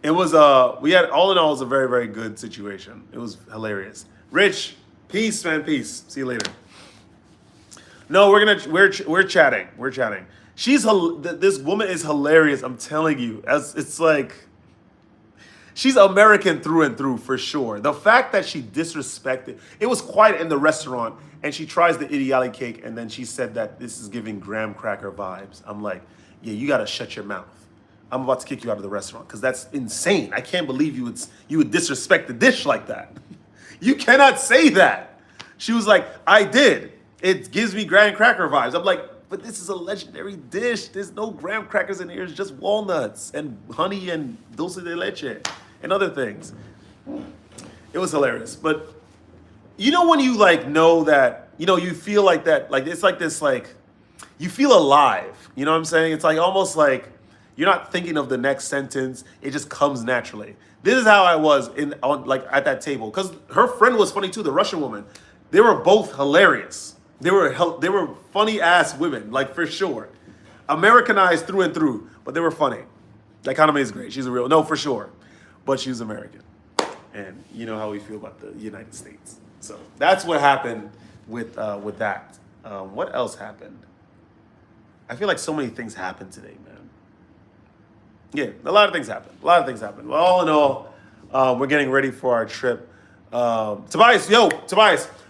it was all in all, it was a very, very good situation. It was hilarious. Rich, Peace, man. Peace. See you later. No, we're chatting. We're chatting. This woman is hilarious. I'm telling you. As it's like she's American through and through for sure. The fact that she disrespected it was quiet in the restaurant, and she tries the idiotic cake, and then she said that this is giving graham cracker vibes. I'm like, yeah, you gotta shut your mouth. I'm about to kick you out of the restaurant because that's insane. I can't believe you would disrespect the dish like that. You cannot say that. She was like, I did. It gives me graham cracker vibes. I'm like, but this is a legendary dish. There's no graham crackers in here. It's just walnuts and honey and dulce de leche and other things. It was hilarious. But you know when you like know that, you feel like that, like it's like this, like you feel alive. You know what I'm saying? It's like almost like you're not thinking of the next sentence. It just comes naturally. This is how I was at that table because her friend was funny too, the Russian woman. They were both hilarious. They were funny ass women, like for sure. Americanized through and through, but they were funny. That economy is great. She's a real, no, for sure. But she was American. And you know how we feel about the United States. So that's what happened with that. What else happened? I feel like so many things happened today, man. Yeah, a lot of things happened. Well, all in all, we're getting ready for our trip. Tobias,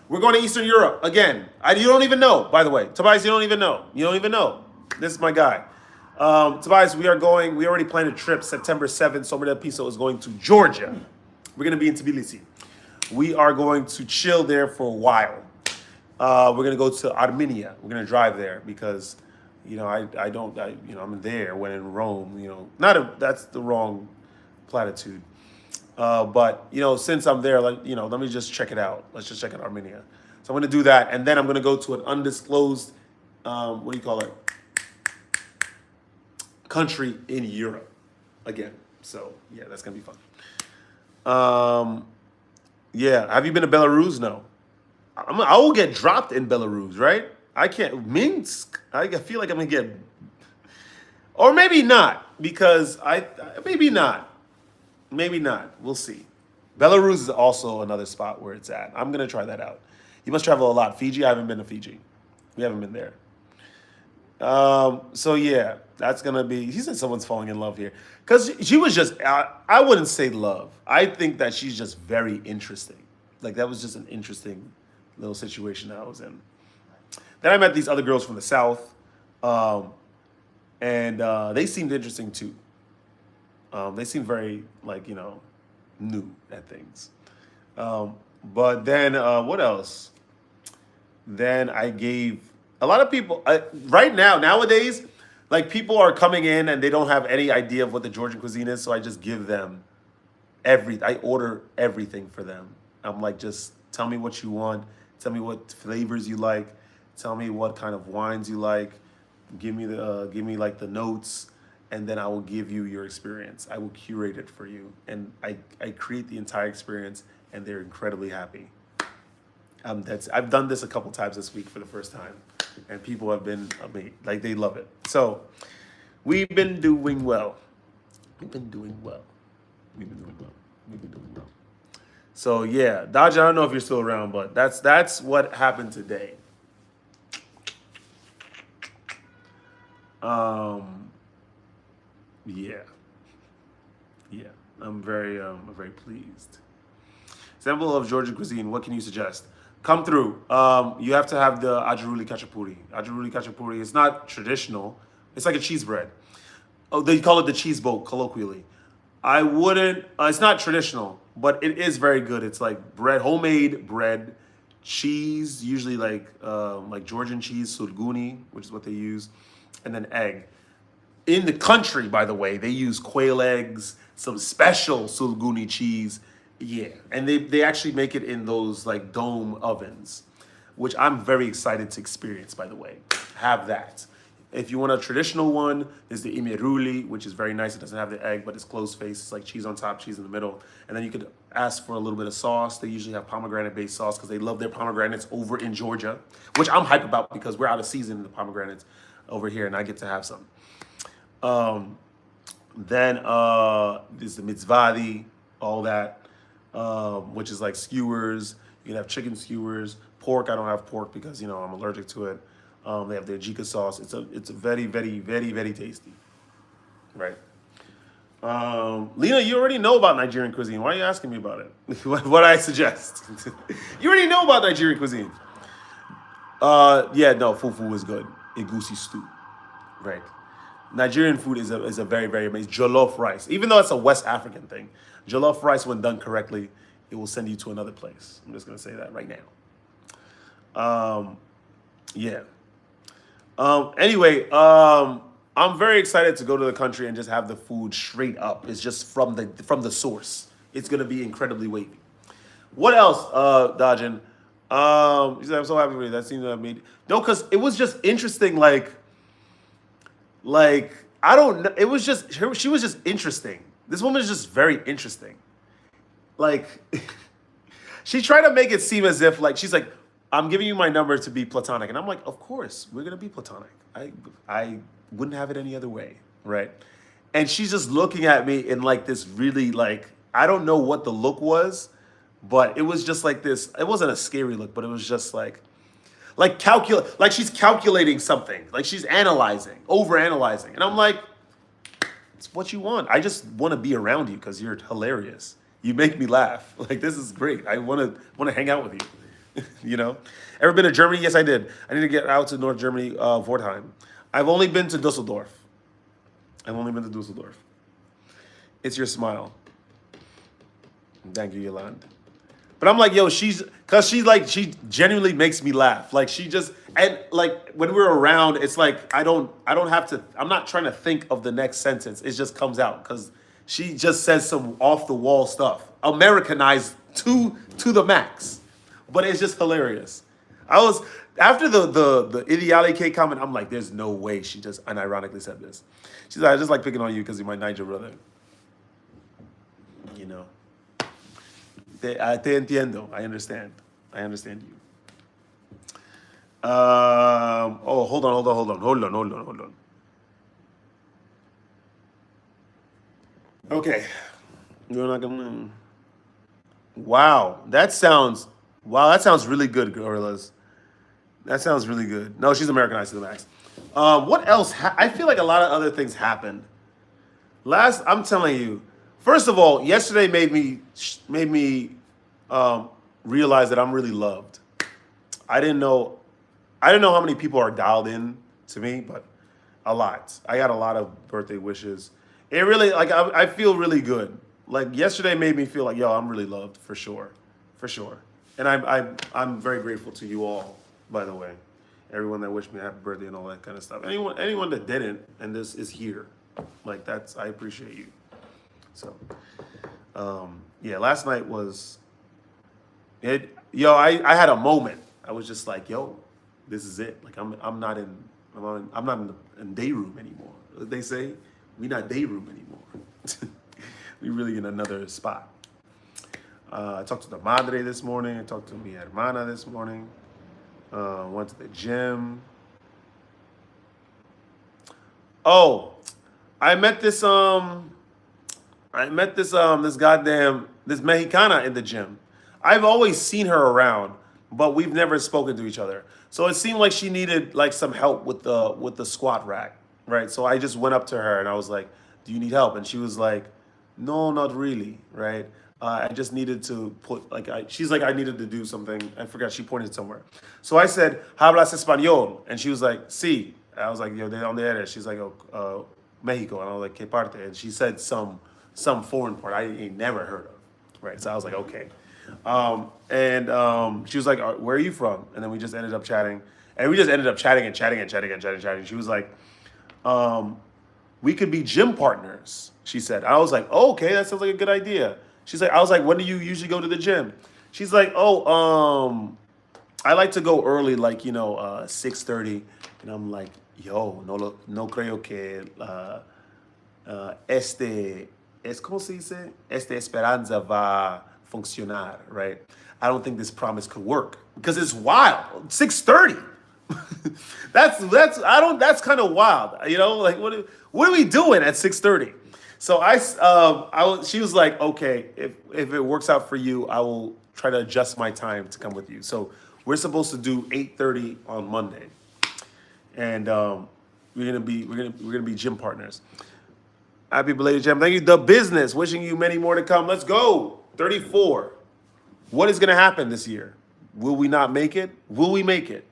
we're going to Eastern Europe again. You don't even know, by the way. Tobias, you don't even know. This is my guy. Tobias, we already planned a trip September 7th. Somewhere that Piso is going to Georgia. We're going to be in Tbilisi. We are going to chill there for a while. We're going to go to Armenia. We're going to drive there because, I'm there when in Rome, that's the wrong platitude. But since I'm there, let me just check it out. Let's just check out Armenia. So I'm going to do that, and then I'm going to go to an undisclosed, country in Europe again. So yeah, that's going to be fun. Yeah, have you been to Belarus? No. I will get dropped in Belarus, right? I can't. Minsk. I feel like I'm going to get, or maybe not, because maybe not. Maybe not. We'll see. Belarus is also another spot where it's at. I'm going to try that out. You must travel a lot. Fiji, I haven't been to Fiji. We haven't been there. So yeah, that's going to be, he said someone's falling in love here. Because she was just, I wouldn't say love. I think that she's just very interesting. Like that was just an interesting little situation that I was in. Then I met these other girls from the South. And they seemed interesting too. They seem very, new at things. But then, what else? Then I gave a lot of people, right now, nowadays, people are coming in and they don't have any idea of what the Georgian cuisine is. So I just give them I order everything for them. I'm like, just tell me what you want. Tell me what flavors you like. Tell me what kind of wines you like. Give me the notes. And then I will give you your experience. I will curate it for you. And I create the entire experience, and they're incredibly happy. I've done this a couple times this week for the first time, and people have been amazing. They love it. So we've been doing well. So yeah, Dodge, I don't know if you're still around, but that's what happened today. Yeah, I'm very pleased. Example of Georgian cuisine. What can you suggest? Come through. You have to have the ajuruli khachapuri. Ajuruli khachapuri is not traditional. It's like a cheese bread. Oh, they call it the cheese boat colloquially. I wouldn't. It's not traditional, but it is very good. It's like bread, homemade bread, cheese, usually like Georgian cheese, surguni, which is what they use, and then egg. In the country, by the way, they use quail eggs, some special surguni cheese. Yeah, and they actually make it in those dome ovens, which I'm very excited to experience, by the way. Have that. If you want a traditional one, there's the imeruli, which is very nice. It doesn't have the egg, but it's closed face. It's like cheese on top, cheese in the middle. And then you could ask for a little bit of sauce. They usually have pomegranate-based sauce because they love their pomegranates over in Georgia, which I'm hyped about because we're out of season in the pomegranates over here, and I get to have some. Then there's the mitzvadi, all that, which is like skewers. You You can have chicken skewers, pork. I don't have pork because I'm allergic to it. They have their jika sauce. It's a very, very, very, very tasty, right? Lena, you already know about Nigerian cuisine. Why are you asking me about it? What I suggest? You already know about Nigerian cuisine. Yeah, no, fufu is good. Egusi stew, right? Nigerian food is a very, very amazing. Jollof rice, even though it's a West African thing, jollof rice, when done correctly, it will send you to another place. I'm just gonna say that right now. Yeah. Anyway, I'm very excited to go to the country and just have the food straight up. It's just from the source. It's gonna be incredibly wavy. What else, Dajin? He said, I'm so happy with you. That seems to have made no, because it was just interesting. Like I don't know. It was just she was just interesting. This woman is just very interesting. Like she tried to make it seem as if like she's like, I'm giving you my number to be platonic, and I'm like, of course we're gonna be platonic. I wouldn't have it any other way, right? And she's just looking at me in like this really like I don't know what the look was, but it was just like this. It wasn't a scary look, but it was just like she's calculating something, like she's analyzing, over analyzing, and I'm like, it's what you want. I just want to be around you because you're hilarious. You make me laugh. Like this is great. I want to hang out with you. Ever been to Germany? Yes, I did. I need to get out to North Germany, Vortheim. I've only been to Dusseldorf. It's your smile. Thank you, Yolande. But I'm like, yo, she genuinely makes me laugh. Like she just, and like when we're around, it's like I don't have to. I'm not trying to think of the next sentence. It just comes out because she just says some off the wall stuff, Americanized to the max. But it's just hilarious. I was after the Ideale K comment. I'm like, there's no way she just unironically said this. She's like, I just like picking on you because you're my Niger brother. Te entiendo. I understand you. Oh, hold on. Okay. You're not gonna. Wow, that sounds really good, gorillas. That sounds really good. No, she's Americanized to the max. What else? I feel like a lot of other things happened. I'm telling you. First of all, yesterday made me realize that I'm really loved. I didn't know how many people are dialed in to me, but a lot. I got a lot of birthday wishes. It really I feel really good. Like yesterday made me feel like, yo, I'm really loved for sure. And I'm very grateful to you all, by the way. Everyone that wished me a happy birthday and all that kind of stuff. Anyone that didn't and this is here. Like I appreciate you. So yeah, last night was it. Yo, I had a moment. I was just like, yo, this is it. Like I'm not in day room anymore. They say we not day room anymore. We really in another spot. I talked to the madre this morning. I talked to mi hermana this morning. Went to the gym. Oh, I met this this Mexicana in the gym. I've always seen her around, but we've never spoken to each other. So it seemed like she needed like some help with the squat rack, right? So I just went up to her and I was like, "Do you need help?" And she was like, "No, not really," right? I just needed to put she's like, I needed to do something. I forgot, she pointed somewhere. So I said, "Hablas español?" And she was like, "Sí." I was like, "Yo, de dónde eres?" She's like, "Oh, Mexico." And I was like, "¿Qué parte?" And she said some foreign part I ain't never heard of, right? So I was like, okay. She was like, "Where are you from?" And then we just ended up chatting. And we just ended up chatting. She was like, "We could be gym partners," she said. I was like, "Oh, okay, that sounds like a good idea." She's like, I was like, "When do you usually go to the gym?" She's like, "Oh, I like to go early, like 6:30." And I'm like, "Yo, no creo que ¿cómo se dice? Esta esperanza va funcionar, right? I don't think this promise could work because it's wild. 6:30. That's kind of wild, like what are we doing at 6:30? So she was like, "Okay, if it works out for you, I will try to adjust my time to come with you. So we're supposed to do 8:30 on Monday, and we're gonna be gym partners. Happy belated gym. Thank you. The business. Wishing you many more to come. Let's go. 34. What is gonna happen this year? Will we not make it? Will we make it?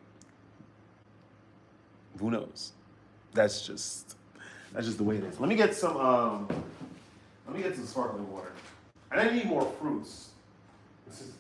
Who knows? That's just the way it is. Let me get some sparkling water. And I need more fruits. This is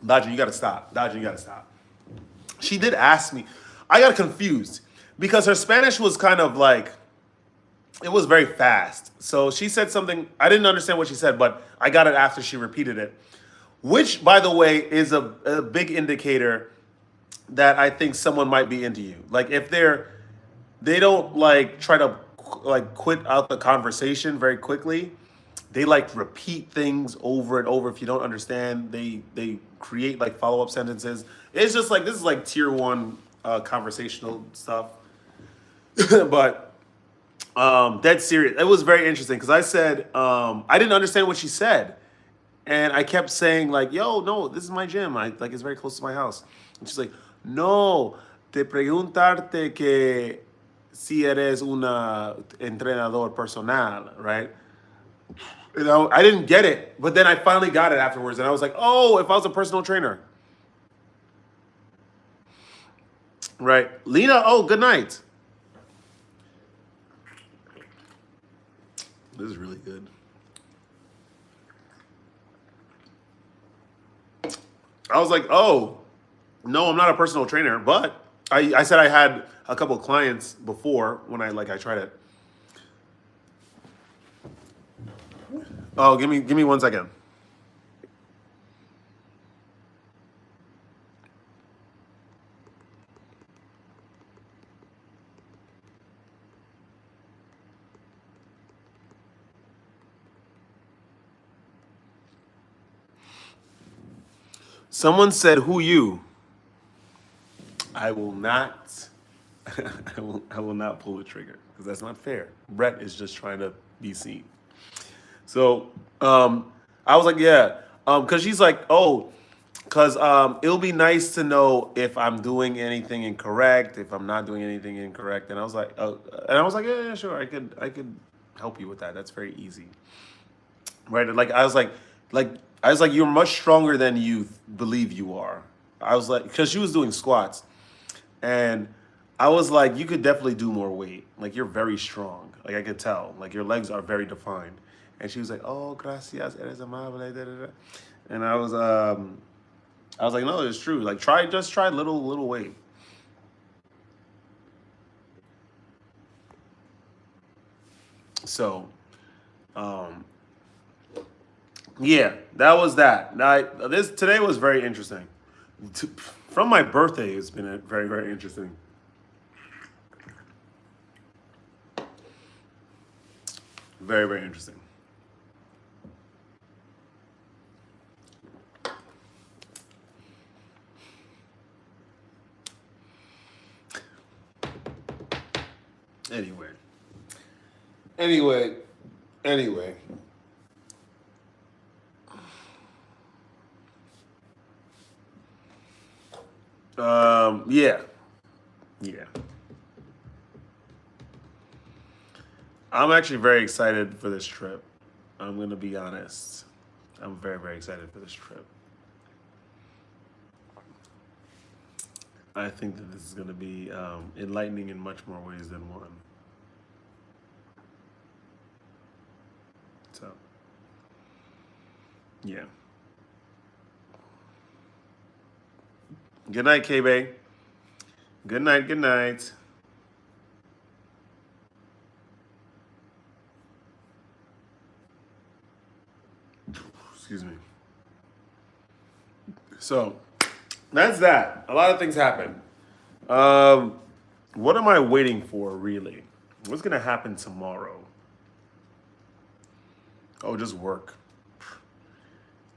Dodger, you gotta stop. Dodger, you gotta stop. She did ask me. I got confused because her Spanish was kind of like, it was very fast. So she said something, I didn't understand what she said, but I got it after she repeated it. Which, by the way, is a big indicator that I think someone might be into you. Like if they don't like try to like quit out the conversation very quickly. They like repeat things over and over. If you don't understand, they create like follow-up sentences. It's just like this is like tier one conversational stuff. But dead serious. It was very interesting because I said I didn't understand what she said, and I kept saying like, "Yo, no, this is my gym. I like it's very close to my house." And she's like, "No, te preguntarte que si eres una entrenador personal, right?" You know, I didn't get it, but then I finally got it afterwards, and I was like, "Oh, if I was a personal trainer, right?" Lena, oh, good night. This is really good. I was like, "Oh, no, I'm not a personal trainer," but I said I had a couple of clients before when I tried it. Oh, give me 1 second. Someone said, "Who you?" I will not. I will not pull the trigger because that's not fair. Brett is just trying to be seen. So I was like, yeah, because she's like, oh, because it'll be nice to know if I'm doing anything incorrect, if I'm not doing anything incorrect. And I was like, yeah, sure, I could help you with that. That's very easy, right? Like I was like, you're much stronger than you believe you are. I was like, because she was doing squats, and I was like, you could definitely do more weight. Like you're very strong. Like I could tell. Like your legs are very defined. And she was like, "Oh, gracias, eres amable." Da, da, da. And I was like, "No, it's true. Like just try little weight." So, um, yeah, that was that. This today was very interesting. From my birthday, it's been a very interesting. Very interesting. Anyway, anyway, anyway. Yeah, yeah. I'm actually very excited for this trip. I'm gonna be honest. I'm very excited for this trip. I think that this is gonna be enlightening in much more ways than one. So, yeah. Good night, K-Bay. Good night, good night. Excuse me. So, that's that. A lot of things happen. What am I waiting for, really? What's going to happen tomorrow? Oh, just work.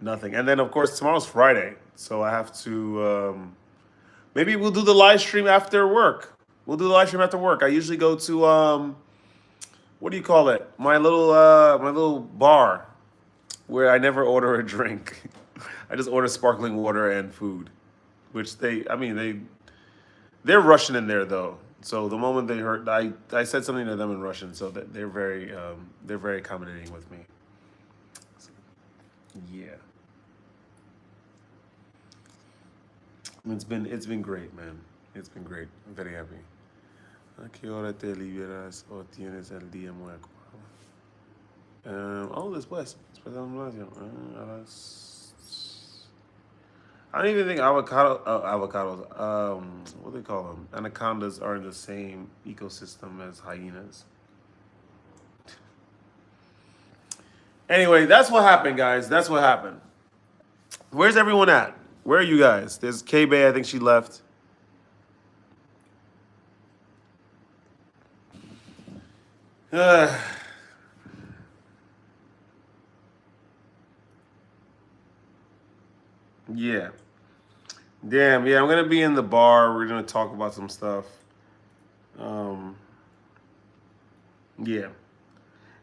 Nothing. And then of course tomorrow's Friday, so I have to. Maybe we'll do the live stream after work. We'll do the live stream after work. I usually go to what do you call it? My little bar where I never order a drink. I just order sparkling water and food, which they're Russian in there though. So the moment they heard, I said something to them in Russian, so that they're very accommodating with me. So, yeah, it's been great, man. It's been great. I'm very happy. ¿A qué hora te liberas o tienes el día muy ocupado? Después de la animación. I don't even think avocados, what do they call them? Anacondas are in the same ecosystem as hyenas. Anyway, that's what happened, guys. That's what happened. Where's everyone at? Where are you guys? There's K-Bay, I think she left. Yeah. Damn, yeah, I'm gonna be in the bar. We're gonna talk about some stuff. Um, yeah.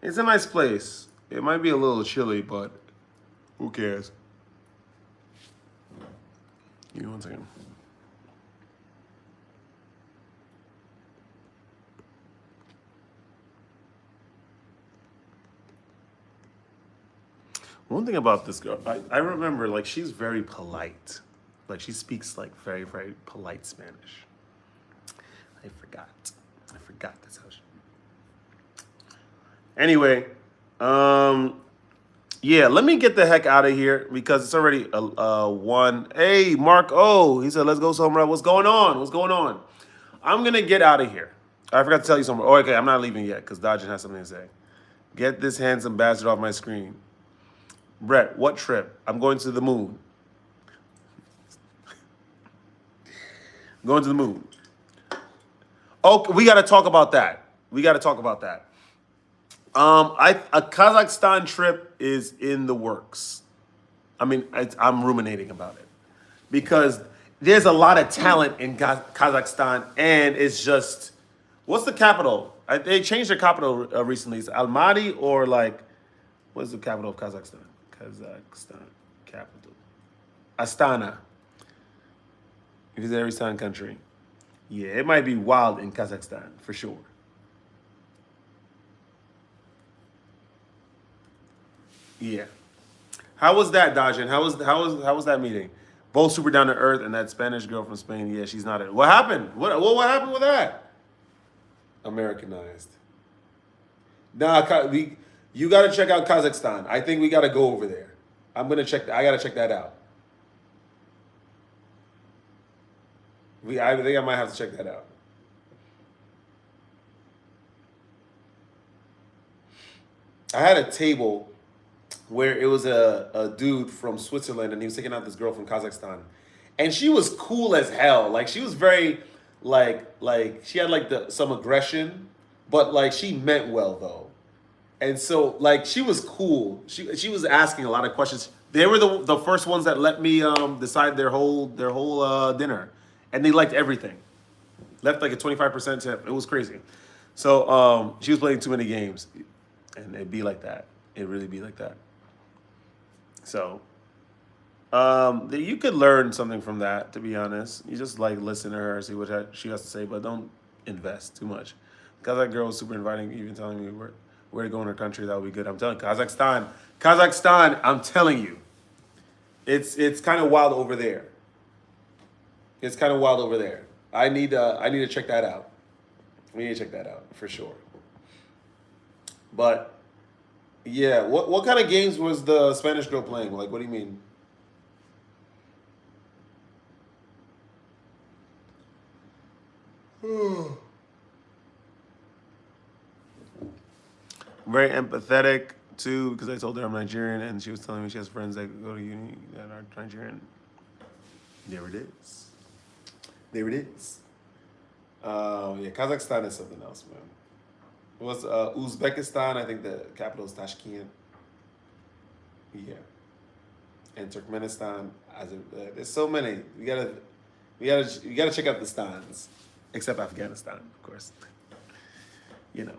It's a nice place. It might be a little chilly, but who cares? Give me one second. One thing about this girl, I remember, like, she's very polite. Like, she speaks, like, very, very polite Spanish. I forgot. That's how she. Anyway, yeah, let me get the heck out of here because it's already one. Hey, Mark O, he said, let's go somewhere. What's going on? What's going on? I'm going to get out of here. I forgot to tell you something. Oh, okay, I'm not leaving yet because Dodgen has something to say. Get this handsome bastard off my screen. Brett, what trip? I'm going to the moon. Going to the moon. Oh, we got to talk about that. A Kazakhstan trip is in the works. I mean, I'm ruminating about it because there's a lot of talent in Kazakhstan, and it's just, what's the capital? They changed their capital recently. It's Almaty or like, what's the capital of Kazakhstan? Kazakhstan capital. Astana. If it's every Eastern country. Yeah, it might be wild in Kazakhstan for sure. Yeah. How was that, Dajin? How was that meeting? Both super down to earth, and that Spanish girl from Spain. Yeah, she's not it. What happened? What happened with that? Americanized. Nah, you got to check out Kazakhstan. I think we got to go over there. I got to check that out. I think I might have to check that out. I had a table where it was a dude from Switzerland and he was taking out this girl from Kazakhstan. And she was cool as hell. Like she was very like she had like some aggression, but like she meant well though. And so like she was cool. She was asking a lot of questions. They were the first ones that let me decide their whole dinner. And they liked everything. Left like a 25% tip. It was crazy. So she was playing too many games. And it'd be like that. It'd really be like that. So you could learn something from that, to be honest. You just like listen to her, see what she has to say, but don't invest too much. Because that girl was super inviting, even telling me where to go in her country, that would be good. I'm telling you, Kazakhstan, I'm telling you. It's kind of wild over there. I need to check that out. We need to check that out for sure. But yeah, what kind of games was the Spanish girl playing? Like, what do you mean? Very empathetic too, because I told her I'm Nigerian, and she was telling me she has friends that go to uni that are Nigerian. There it is. Yeah, Kazakhstan is something else, man. It was Uzbekistan. I think the capital is Tashkent. Yeah. And Turkmenistan, there's so many. You gotta check out the stans, except Afghanistan, of course. You know.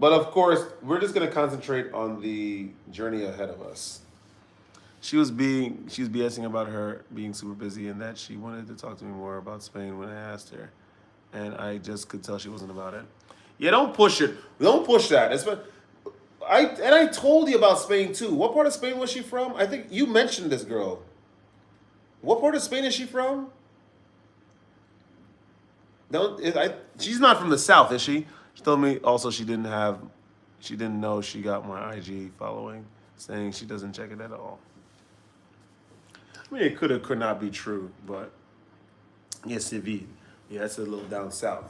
But of course, we're just gonna concentrate on the journey ahead of us. She was BSing about her being super busy and that she wanted to talk to me more about Spain when I asked her, and I just could tell she wasn't about it. Yeah, don't push it. Don't push that. I told you about Spain too. What part of Spain was she from? I think you mentioned this girl. What part of Spain is she from? Don't she's not from the south, is she? She told me also she didn't know she got my IG following, saying she doesn't check it at all. I mean, it could not be true, but yes, Seville. Yeah, that's a little down south.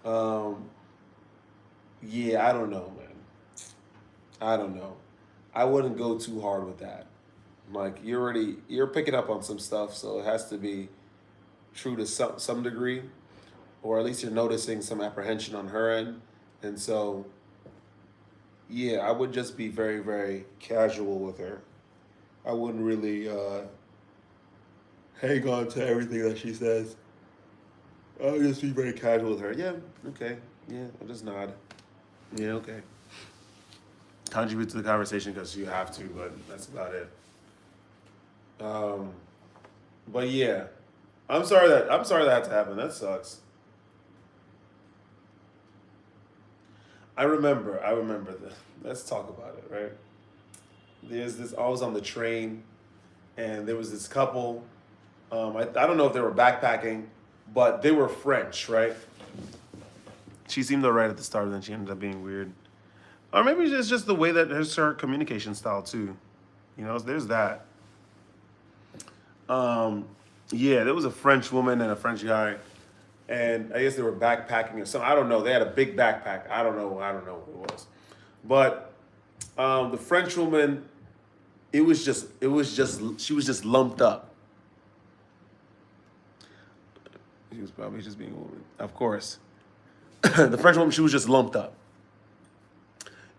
Um, yeah, I don't know, man. I don't know. I wouldn't go too hard with that. Like you're picking up on some stuff, so it has to be true to some degree, or at least you're noticing some apprehension on her end, and so yeah, I would just be very very casual with her. I wouldn't really hang on to everything that she says. I would just be very casual with her. Yeah, okay, yeah, I'll just nod. Yeah, okay. Contribute to the conversation because you have to, but that's about it. Um, but yeah, I'm sorry that had to happen. That sucks. I remember this. Let's talk about it, right? There's this. I was on the train, and there was this couple. I don't know if they were backpacking, but they were French, right? She seemed alright at the start, and then she ended up being weird. Or maybe it's just the way that her communication style too. You know, there's that. Um, yeah, there was a French woman and a French guy, and I guess they were backpacking or something. I don't know. They had a big backpack. I don't know. I don't know what it was, but the French woman, she was just lumped up. She was probably just being a woman, of course. The French woman, she was just lumped up.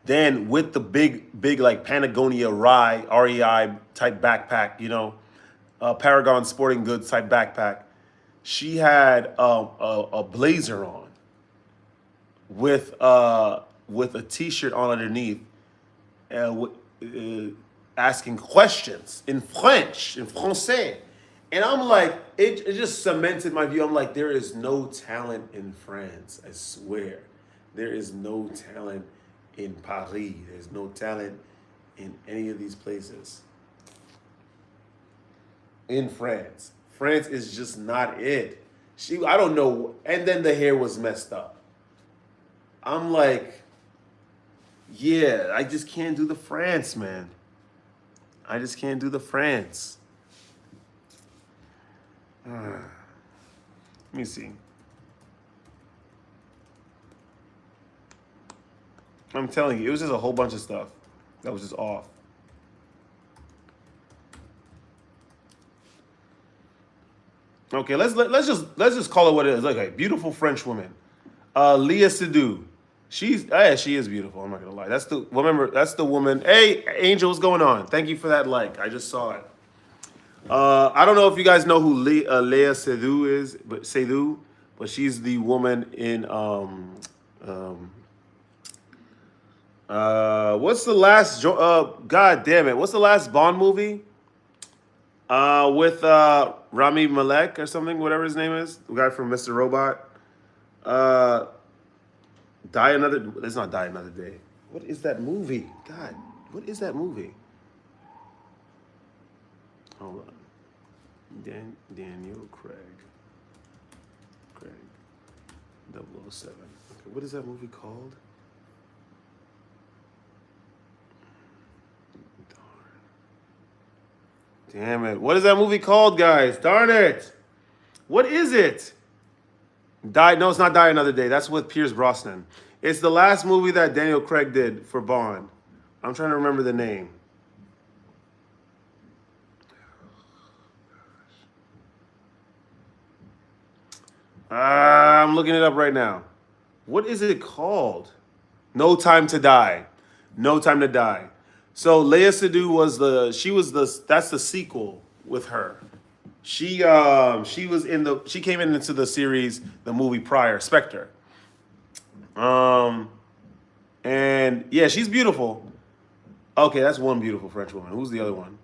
Then with the big like Patagonia REI type backpack, you know, Paragon Sporting Goods type backpack, she had a blazer on with a t-shirt on underneath, asking questions in French, in Français. And I'm like, it just cemented my view. I'm like, there is no talent in France, I swear. There is no talent in Paris. There's no talent in any of these places. In France. France is just not it. I don't know. And then the hair was messed up. I'm like, yeah, I just can't do the France, man. I just can't do the France. Let me see. I'm telling you, it was just a whole bunch of stuff that was just off. Okay, let's just call it what it is. Okay, beautiful French woman, Leah Seydoux. She is beautiful. I'm not gonna lie. That's the woman. Hey, Angel, what's going on? Thank you for that like. I just saw it. I don't know if you guys know who Leah Seydoux is, but she's the woman in what's the last God damn it, what's the last Bond movie? With Rami Malek or something, whatever his name is, the guy from Mr. Robot. Uh, let's not Die Another Day. What is that movie? God, what is that movie? Hold on. Daniel Craig. Craig. 007. Okay, what is that movie called? Damn it. What is that movie called, guys? Darn it. What is it? No, it's not Die Another Day. That's with Pierce Brosnan. It's the last movie that Daniel Craig did for Bond. I'm trying to remember the name. I'm looking it up right now. What is it called? No Time to Die. No Time to Die. So Leia Sadu was that's the sequel with her. She was in the she came into the series, the movie prior, Spectre. Um and yeah, she's beautiful. Okay, that's one beautiful French woman. Who's the other one?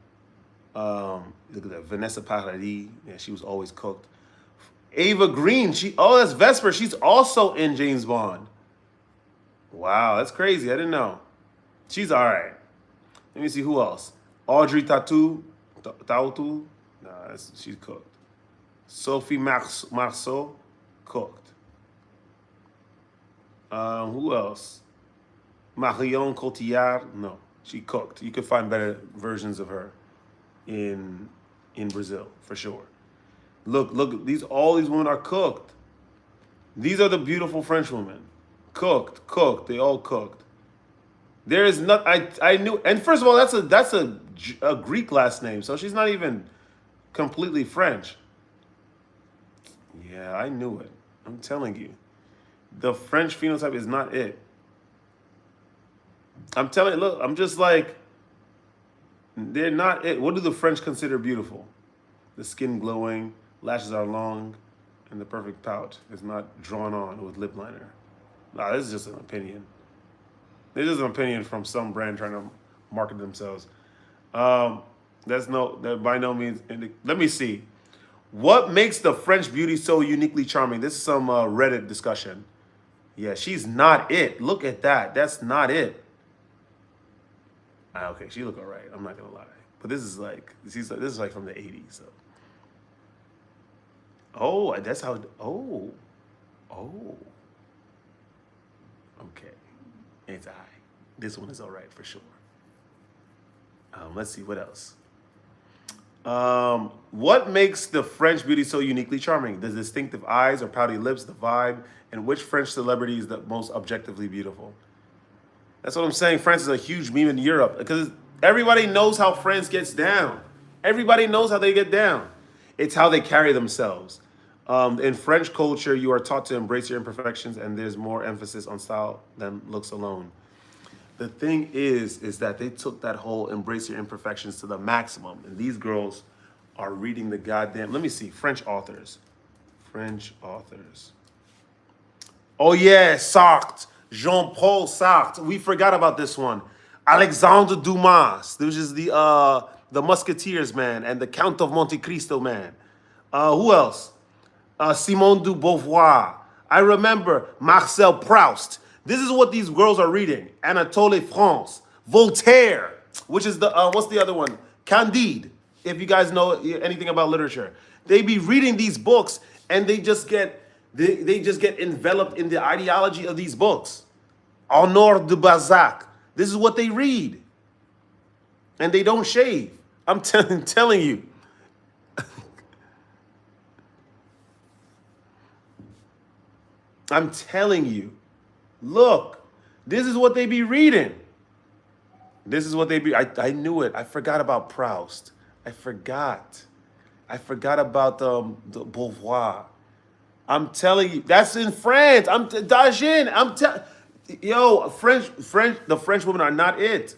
Look at that, Vanessa Paradis. Yeah, she was always cooked. Ava Green. That's Vesper. She's also in James Bond. Wow, that's crazy. I didn't know. She's all right. Let me see who else. Audrey Tautou. Nah, she's cooked. Sophie Marceau, cooked. Who else? Marion Cotillard. No, she cooked. You could find better versions of her in Brazil for sure. Look, all these women are cooked. These are the beautiful French women. Cooked. They all cooked. There is not. I knew. And first of all, that's a Greek last name, so she's not even completely French. Yeah, I knew it. I'm telling you, the French phenotype is not it. I'm telling you. Look, I'm just like, they're not it. What do the French consider beautiful? The skin glowing, lashes are long, and the perfect pout is not drawn on with lip liner. Nah, this is just an opinion. This is an opinion from some brand trying to market themselves. That by no means. Let me see. What makes the French beauty so uniquely charming? This is some Reddit discussion. Yeah, she's not it. Look at that. That's not it. Okay, she look all right. I'm not gonna lie. But this is like from the '80s. So. Oh, that's how. Oh. Okay, it's I. This one is all right for sure. Let's see what else. What makes the French beauty so uniquely charming? The distinctive eyes or pouty lips, the vibe, and which French celebrity is the most objectively beautiful? That's what I'm saying. France is a huge meme in Europe because everybody knows how France gets down. Everybody knows how they get down. It's how they carry themselves. In French culture, you are taught to embrace your imperfections, and there's more emphasis on style than looks alone. The thing is that they took that whole embrace your imperfections to the maximum, and these girls are reading the goddamn. Let me see, French authors. Oh yeah, Sartre, Jean-Paul Sartre. We forgot about this one. Alexandre Dumas, which is the Musketeers man and the Count of Monte Cristo man. Who else? Simone de Beauvoir. I remember Marcel Proust. This is what these girls are reading. Anatole France, Voltaire, which is the what's the other one? Candide. If you guys know anything about literature, they be reading these books and they just get enveloped in the ideology of these books. Honore de Balzac. This is what they read, and they don't shave. I'm telling you. I'm telling you. Look, this is what they be reading. This is what they be. I knew it. I forgot about Proust. I forgot about the Beauvoir. I'm telling you, that's in France. Dajin. The French women are not it.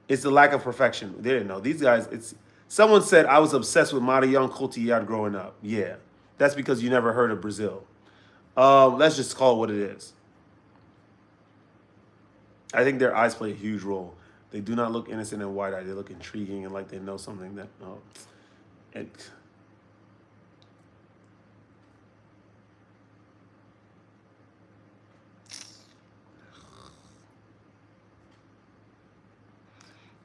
It's the lack of perfection. They didn't know. These guys, someone said I was obsessed with Marion Cotillard growing up. Yeah, that's because you never heard of Brazil. Let's just call it what it is. I think their eyes play a huge role. They do not look innocent and wide-eyed. They look intriguing and like they know something that.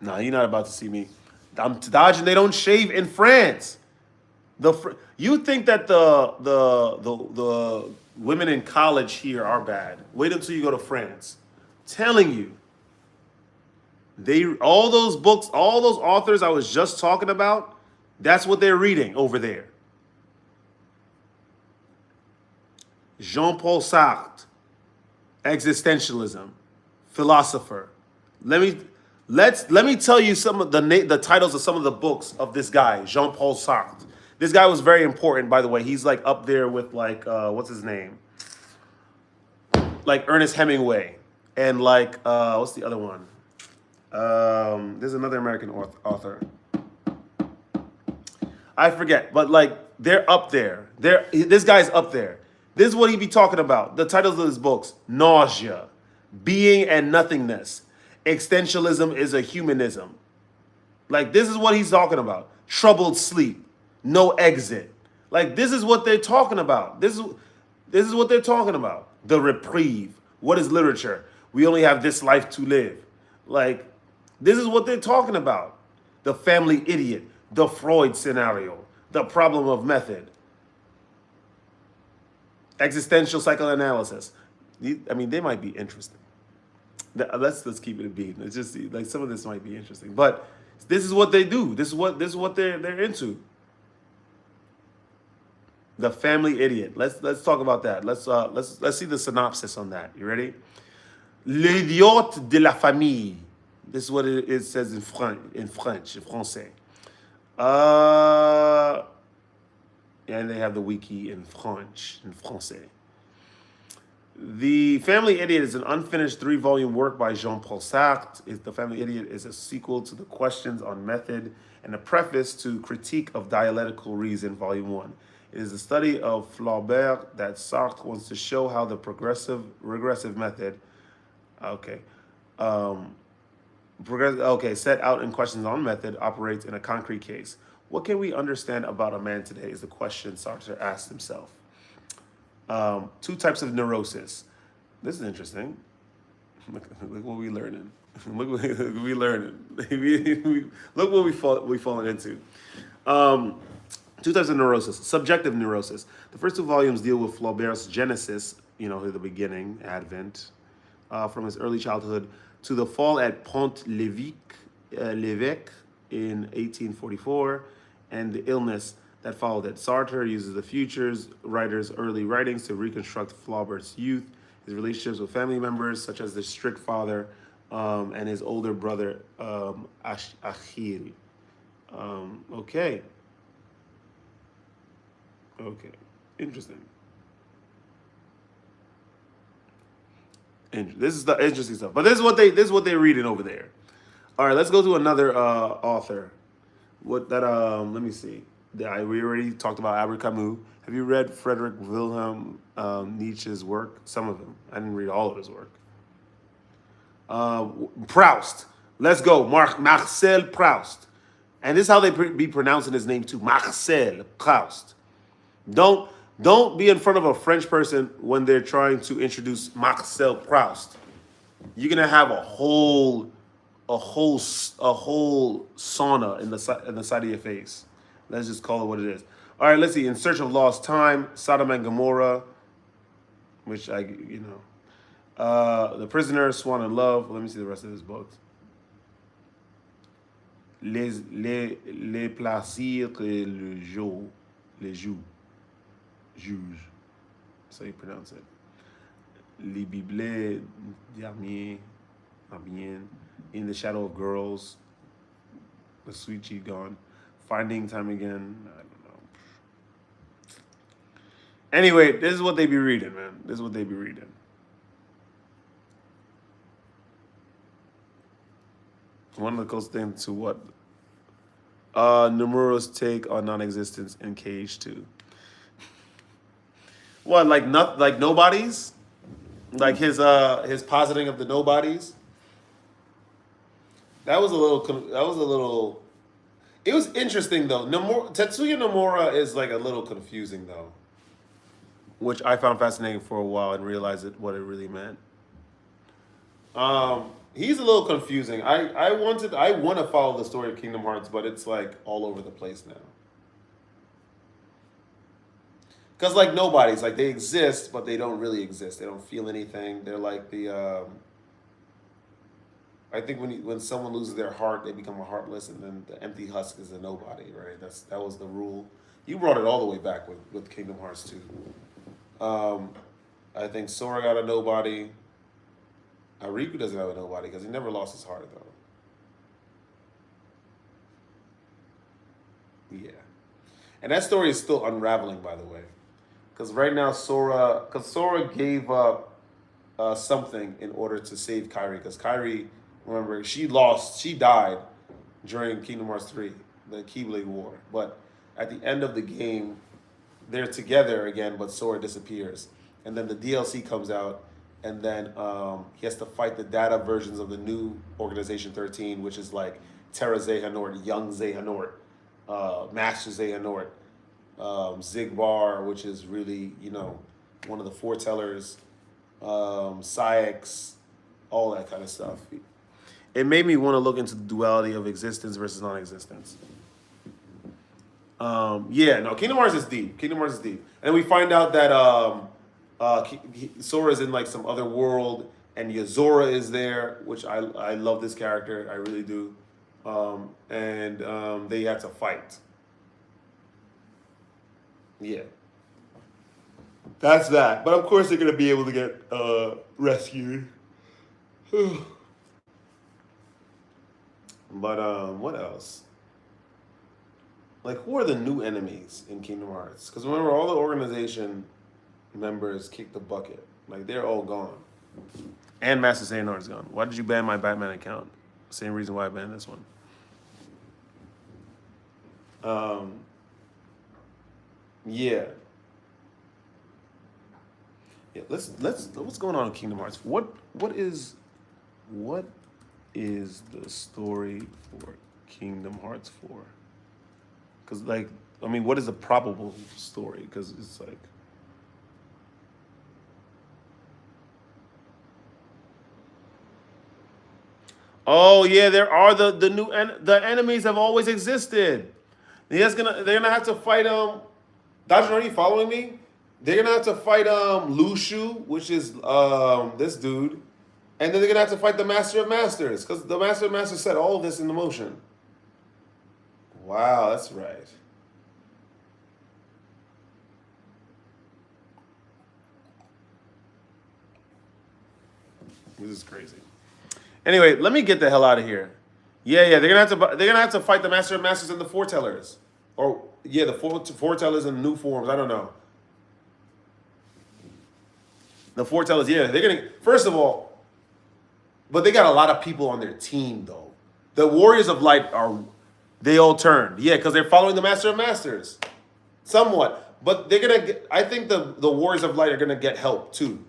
No, you're not about to see me. I'm dodging. They don't shave in France. You think that the women in college here are bad? Wait until you go to France. Telling you. All those books, all those authors I was just talking about, that's what they're reading over there. Jean-Paul Sartre, existentialism, philosopher. Let me tell you some of the titles of some of the books of this guy, Jean-Paul Sartre. This guy was very important, by the way. He's like up there with like what's his name? Like Ernest Hemingway, and like what's the other one? There's another American author. I forget, but like they're up there. This guy's up there. This is what he be talking about. The titles of his books: Nausea, Being and Nothingness, Existentialism is a Humanism. Like this is what he's talking about. Troubled Sleep, No Exit. Like this is what they're talking about. This is what they're talking about. The Reprieve. What is literature? We only have this life to live. Like this is what they're talking about. The Family Idiot, the Freud scenario, the problem of method, existential psychoanalysis. I mean, they might be interesting. Let's keep it a beat. It's just like some of this might be interesting, but this is what they do. This is what they're into. The Family Idiot. Let's talk about that. Let's see the synopsis on that. You ready? L'idiot de la famille. This is what it says in français. And they have the wiki in français. The Family Idiot is an unfinished 3-volume work by Jean-Paul Sartre. The Family Idiot is a sequel to the Questions on Method and a preface to Critique of Dialectical Reason, Volume 1. It is a study of Flaubert that Sartre wants to show how the regressive method, set out in Questions on Method operates in a concrete case. What can we understand about a man today is the question Sartre asked himself. 2 types of neurosis. This is interesting. Look what we learning. Look what we learning. Look what we fallen into. 2 types of neurosis. Subjective neurosis. The first 2 volumes deal with Flaubert's genesis, the beginning, Advent, from his early childhood to the fall at Pont-l'Évêque in 1844, and the illness that followed it. Sartre uses the Futures writer's early writings to reconstruct Flaubert's youth, his relationships with family members, such as the strict father and his older brother, Achille. Okay, interesting. This is the interesting stuff. But this is what they're reading over there. All right, let's go to another author. Let me see. We already talked about Albert Camus. Have you read Friedrich Wilhelm Nietzsche's work? Some of them. I didn't read all of his work. Proust. Let's go. Marcel Proust. And this is how they be pronouncing his name too. Marcel Proust. Don't be in front of a French person when they're trying to introduce Marcel Proust. You're gonna have a whole sauna in the side of your face. Let's just call it what it is. All right, let's see. In Search of Lost Time, Sodom and Gomorrah, which The Prisoner, Swan in Love. Let me see the rest of his books. Les plaisirs et le jour. Les jours. Juge. That's how you pronounce it. Les Bibles dernier. Bien. In the Shadow of Girls. The Sweet Cheat Gone. Finding Time Again. I don't know. Anyway, this is what they be reading, man. This is what they be reading. One of the closest things to what? Nomura's take on non-existence in Cage 2. What, like nobodies? Like his positing of the nobodies? That was a little. It was interesting though. Tetsuya Nomura is like a little confusing though, which I found fascinating for a while and realized what it really meant. He's a little confusing. I want to follow the story of Kingdom Hearts, but it's like all over the place now. Because like nobodies, like they exist, but they don't really exist. They don't feel anything. They're like the. I think when someone loses their heart, they become a heartless, and then the empty husk is a nobody, right? That was the rule. You brought it all the way back with Kingdom Hearts 2. I think Sora got a nobody. Riku doesn't have a nobody because he never lost his heart though. Yeah. And that story is still unraveling, by the way. Because right now, Sora gave up something in order to save Kyrie. Because Kyrie, remember, she died during Kingdom Hearts 3, the Keyblade War. But at the end of the game, they're together again, but Sora disappears. And then the DLC comes out, and then he has to fight the data versions of the new Organization 13, which is like Terra Xehanort, Young Xehanort, Master Xehanort, Zigbar, which is really, one of the foretellers, Syx, all that kind of stuff. It made me want to look into the duality of existence versus non-existence. Kingdom Hearts is deep. Kingdom Hearts is deep. And then we find out that Sora's in like some other world, and Yozora is there, which I love this character. I really do. And they had to fight. Yeah. That's that. But of course they're going to be able to get rescued. But what else? Like, who are the new enemies in Kingdom Hearts? Because remember, all the organization members kicked the bucket. Like, they're all gone. And Master Xehanort is gone. Why did you ban my Batman account? Same reason why I banned this one. Yeah. Yeah, let's what's going on in Kingdom Hearts? What is the story for Kingdom Hearts 4? Because, like, I mean, what is the probable story? Because it's like... Oh, yeah, there are the enemies have always existed. They're gonna have to fight, Dodger, are you following me? They're gonna have to fight, Lushu, which is, this dude. And then they're gonna have to fight the Master of Masters, because the Master of Masters set all of this into motion. Wow, that's right. This is crazy. Anyway, let me get the hell out of here. Yeah, they're gonna have to fight the Master of Masters and the Foretellers, or the Foretellers in new forms. I don't know. The Foretellers, they're gonna first of all, but they got a lot of people on their team though. The Warriors of Light they all turned, because they're following the Master of Masters, somewhat. But they're gonna I think the Warriors of Light are gonna get help too.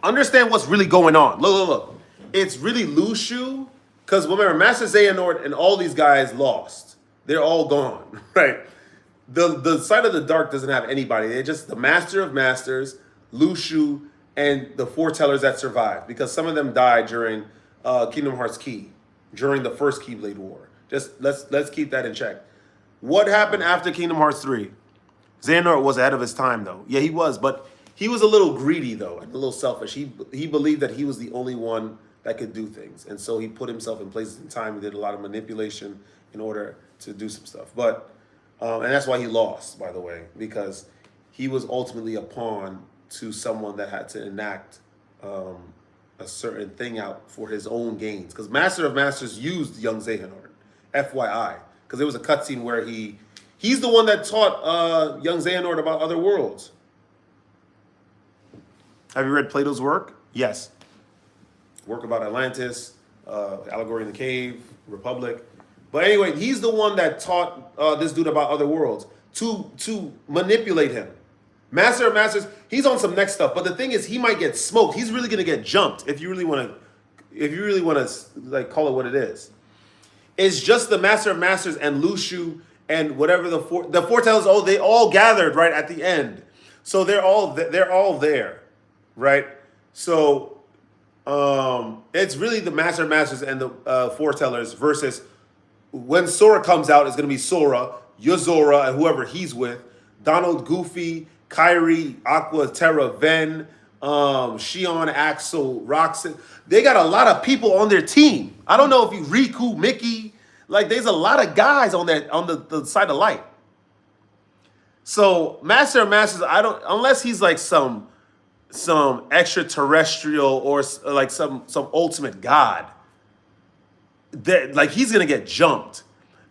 Understand what's really going on. Look. It's really Lushu, because remember, Master Xehanort and all these guys lost. They're all gone, right? The Side of the Dark doesn't have anybody. They're just the Master of Masters, Lushu, and the Foretellers that survived, because some of them died during Kingdom Hearts Key, during the first Keyblade War. Just let's keep that in check. What happened after Kingdom Hearts 3? Xehanort was ahead of his time, though. Yeah, he was, but he was a little greedy, though, and a little selfish. He believed that he was the only one that could do things. And so he put himself in places in time. He did a lot of manipulation in order to do some stuff. But, and that's why he lost, by the way, because he was ultimately a pawn to someone that had to enact a certain thing out for his own gains. Because Master of Masters used young Xehanort, FYI. Because there was a cutscene where he's the one that taught young Xehanort about other worlds. Have you read Plato's work? Yes. Work about Atlantis, Allegory in the Cave, Republic. But anyway, he's the one that taught this dude about other worlds to manipulate him. Master of Masters, he's on some next stuff. But the thing is, he might get smoked. He's really gonna get jumped if you really want to like call it what it is. It's just the Master of Masters and Lushu and whatever the Foretellers. Oh, they all gathered right at the end, so they're all there, right? So. It's really the Master of Masters and the Foretellers versus when Sora comes out, it's going to be Sora, Yozora, and whoever he's with, Donald, Goofy, Kyrie, Aqua, Terra, Ven, Shion, Axel, Roxanne. They got a lot of people on their team. I don't know if you Riku, Mickey, like there's a lot of guys on the side of Light. So Master of Masters, unless he's like some extraterrestrial or like some ultimate god, that like he's gonna get jumped.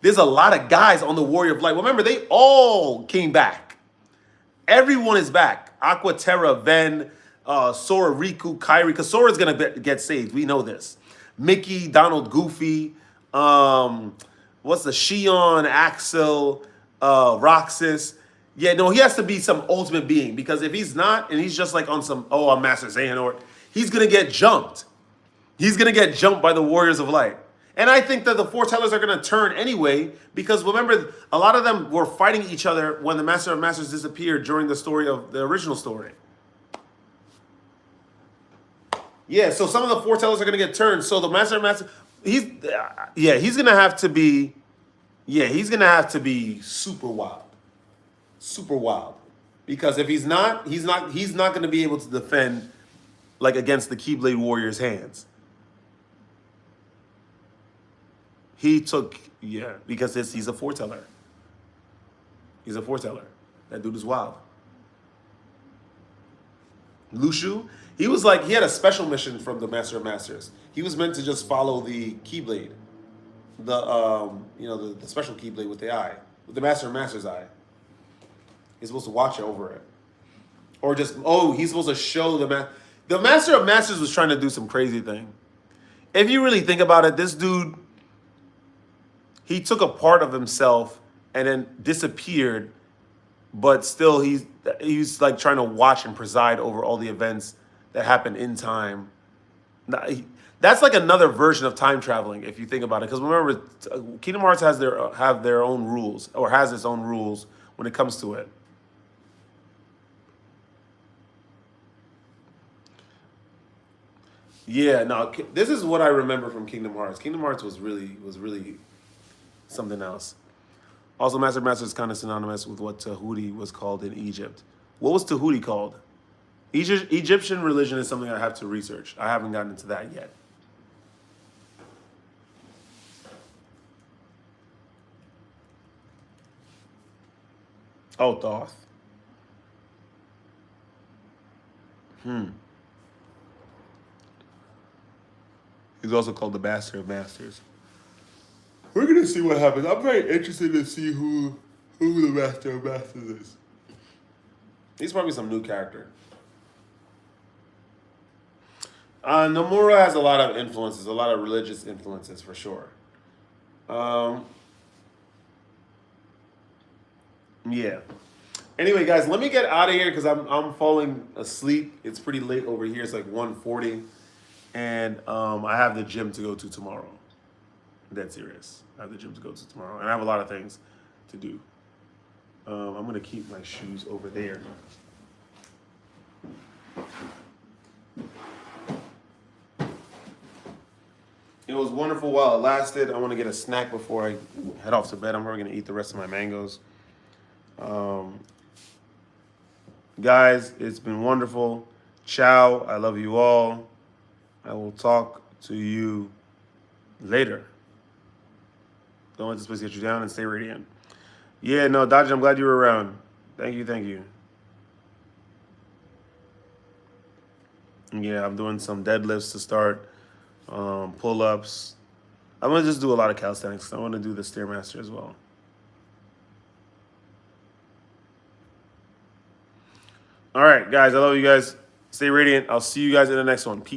There's a lot of guys on the Warrior of Light. Remember, they all came back. Everyone is back. Aqua, Terra, Ven, Sora, Riku, Kyrie. Because Sora's going to get saved. We know this. Mickey, Donald, Goofy. What's the Shion, Axel, Roxas. Yeah, no, he has to be some ultimate being. Because if he's not, and he's just like on some, oh, I'm Master Xehanort, he's going to get jumped. He's going to get jumped by the Warriors of Light. And I think that the foretellers are going to turn anyway, because remember, a lot of them were fighting each other when the Master of Masters disappeared during the story of the original story. Yeah, so some of the foretellers are going to get turned. So the Master of Masters, he's going to have to be, he's going to have to be super wild. Super wild. Because if he's not going to be able to defend like against the Keyblade Warriors' hands. He took, because he's a foreteller. He's a foreteller. That dude is wild. Lushu, he was like, he had a special mission from the Master of Masters. He was meant to just follow the Keyblade. The special Keyblade with the eye. With the Master of Masters' eye. He's supposed to watch over it. Or just, he's supposed to show the Master of Masters was trying to do some crazy thing. If you really think about it, this dude, he took a part of himself and then disappeared, but still he's like trying to watch and preside over all the events that happen in time. That's like another version of time traveling if you think about it. Because remember, Kingdom Hearts have their own rules, or has its own rules when it comes to it. Yeah, no, this is what I remember from Kingdom Hearts. Kingdom Hearts was really something else. Also, Master Master is kind of synonymous with what Tahuti was called in Egypt. What was Tahuti called? Egyptian religion is something I have to research. I haven't gotten into that yet. Oh, Thoth. He's also called the Master of Masters. We're gonna see what happens. I'm very interested to see who the Master of Masters is. He's probably some new character. Nomura has a lot of influences, a lot of religious influences for sure. Yeah. Anyway, guys, let me get out of here because I'm falling asleep. It's pretty late over here. It's like 1:40, and I have the gym to go to tomorrow. I'm dead serious. I have the gym to go to tomorrow, and I have a lot of things to do. I'm gonna keep my shoes over there. It was wonderful while it lasted. I want to get a snack before I head off to bed. I'm probably gonna eat the rest of my mangoes. Guys, it's been wonderful. Ciao. I love you all. I will talk to you later. Don't let this place get you down and stay radiant. Yeah, no, Dodge, I'm glad you were around. Thank you. Yeah, I'm doing some deadlifts to start, pull-ups. I'm going to just do a lot of calisthenics. I want to do the Stairmaster as well. All right, guys, I love you guys. Stay radiant. I'll see you guys in the next one. Peace.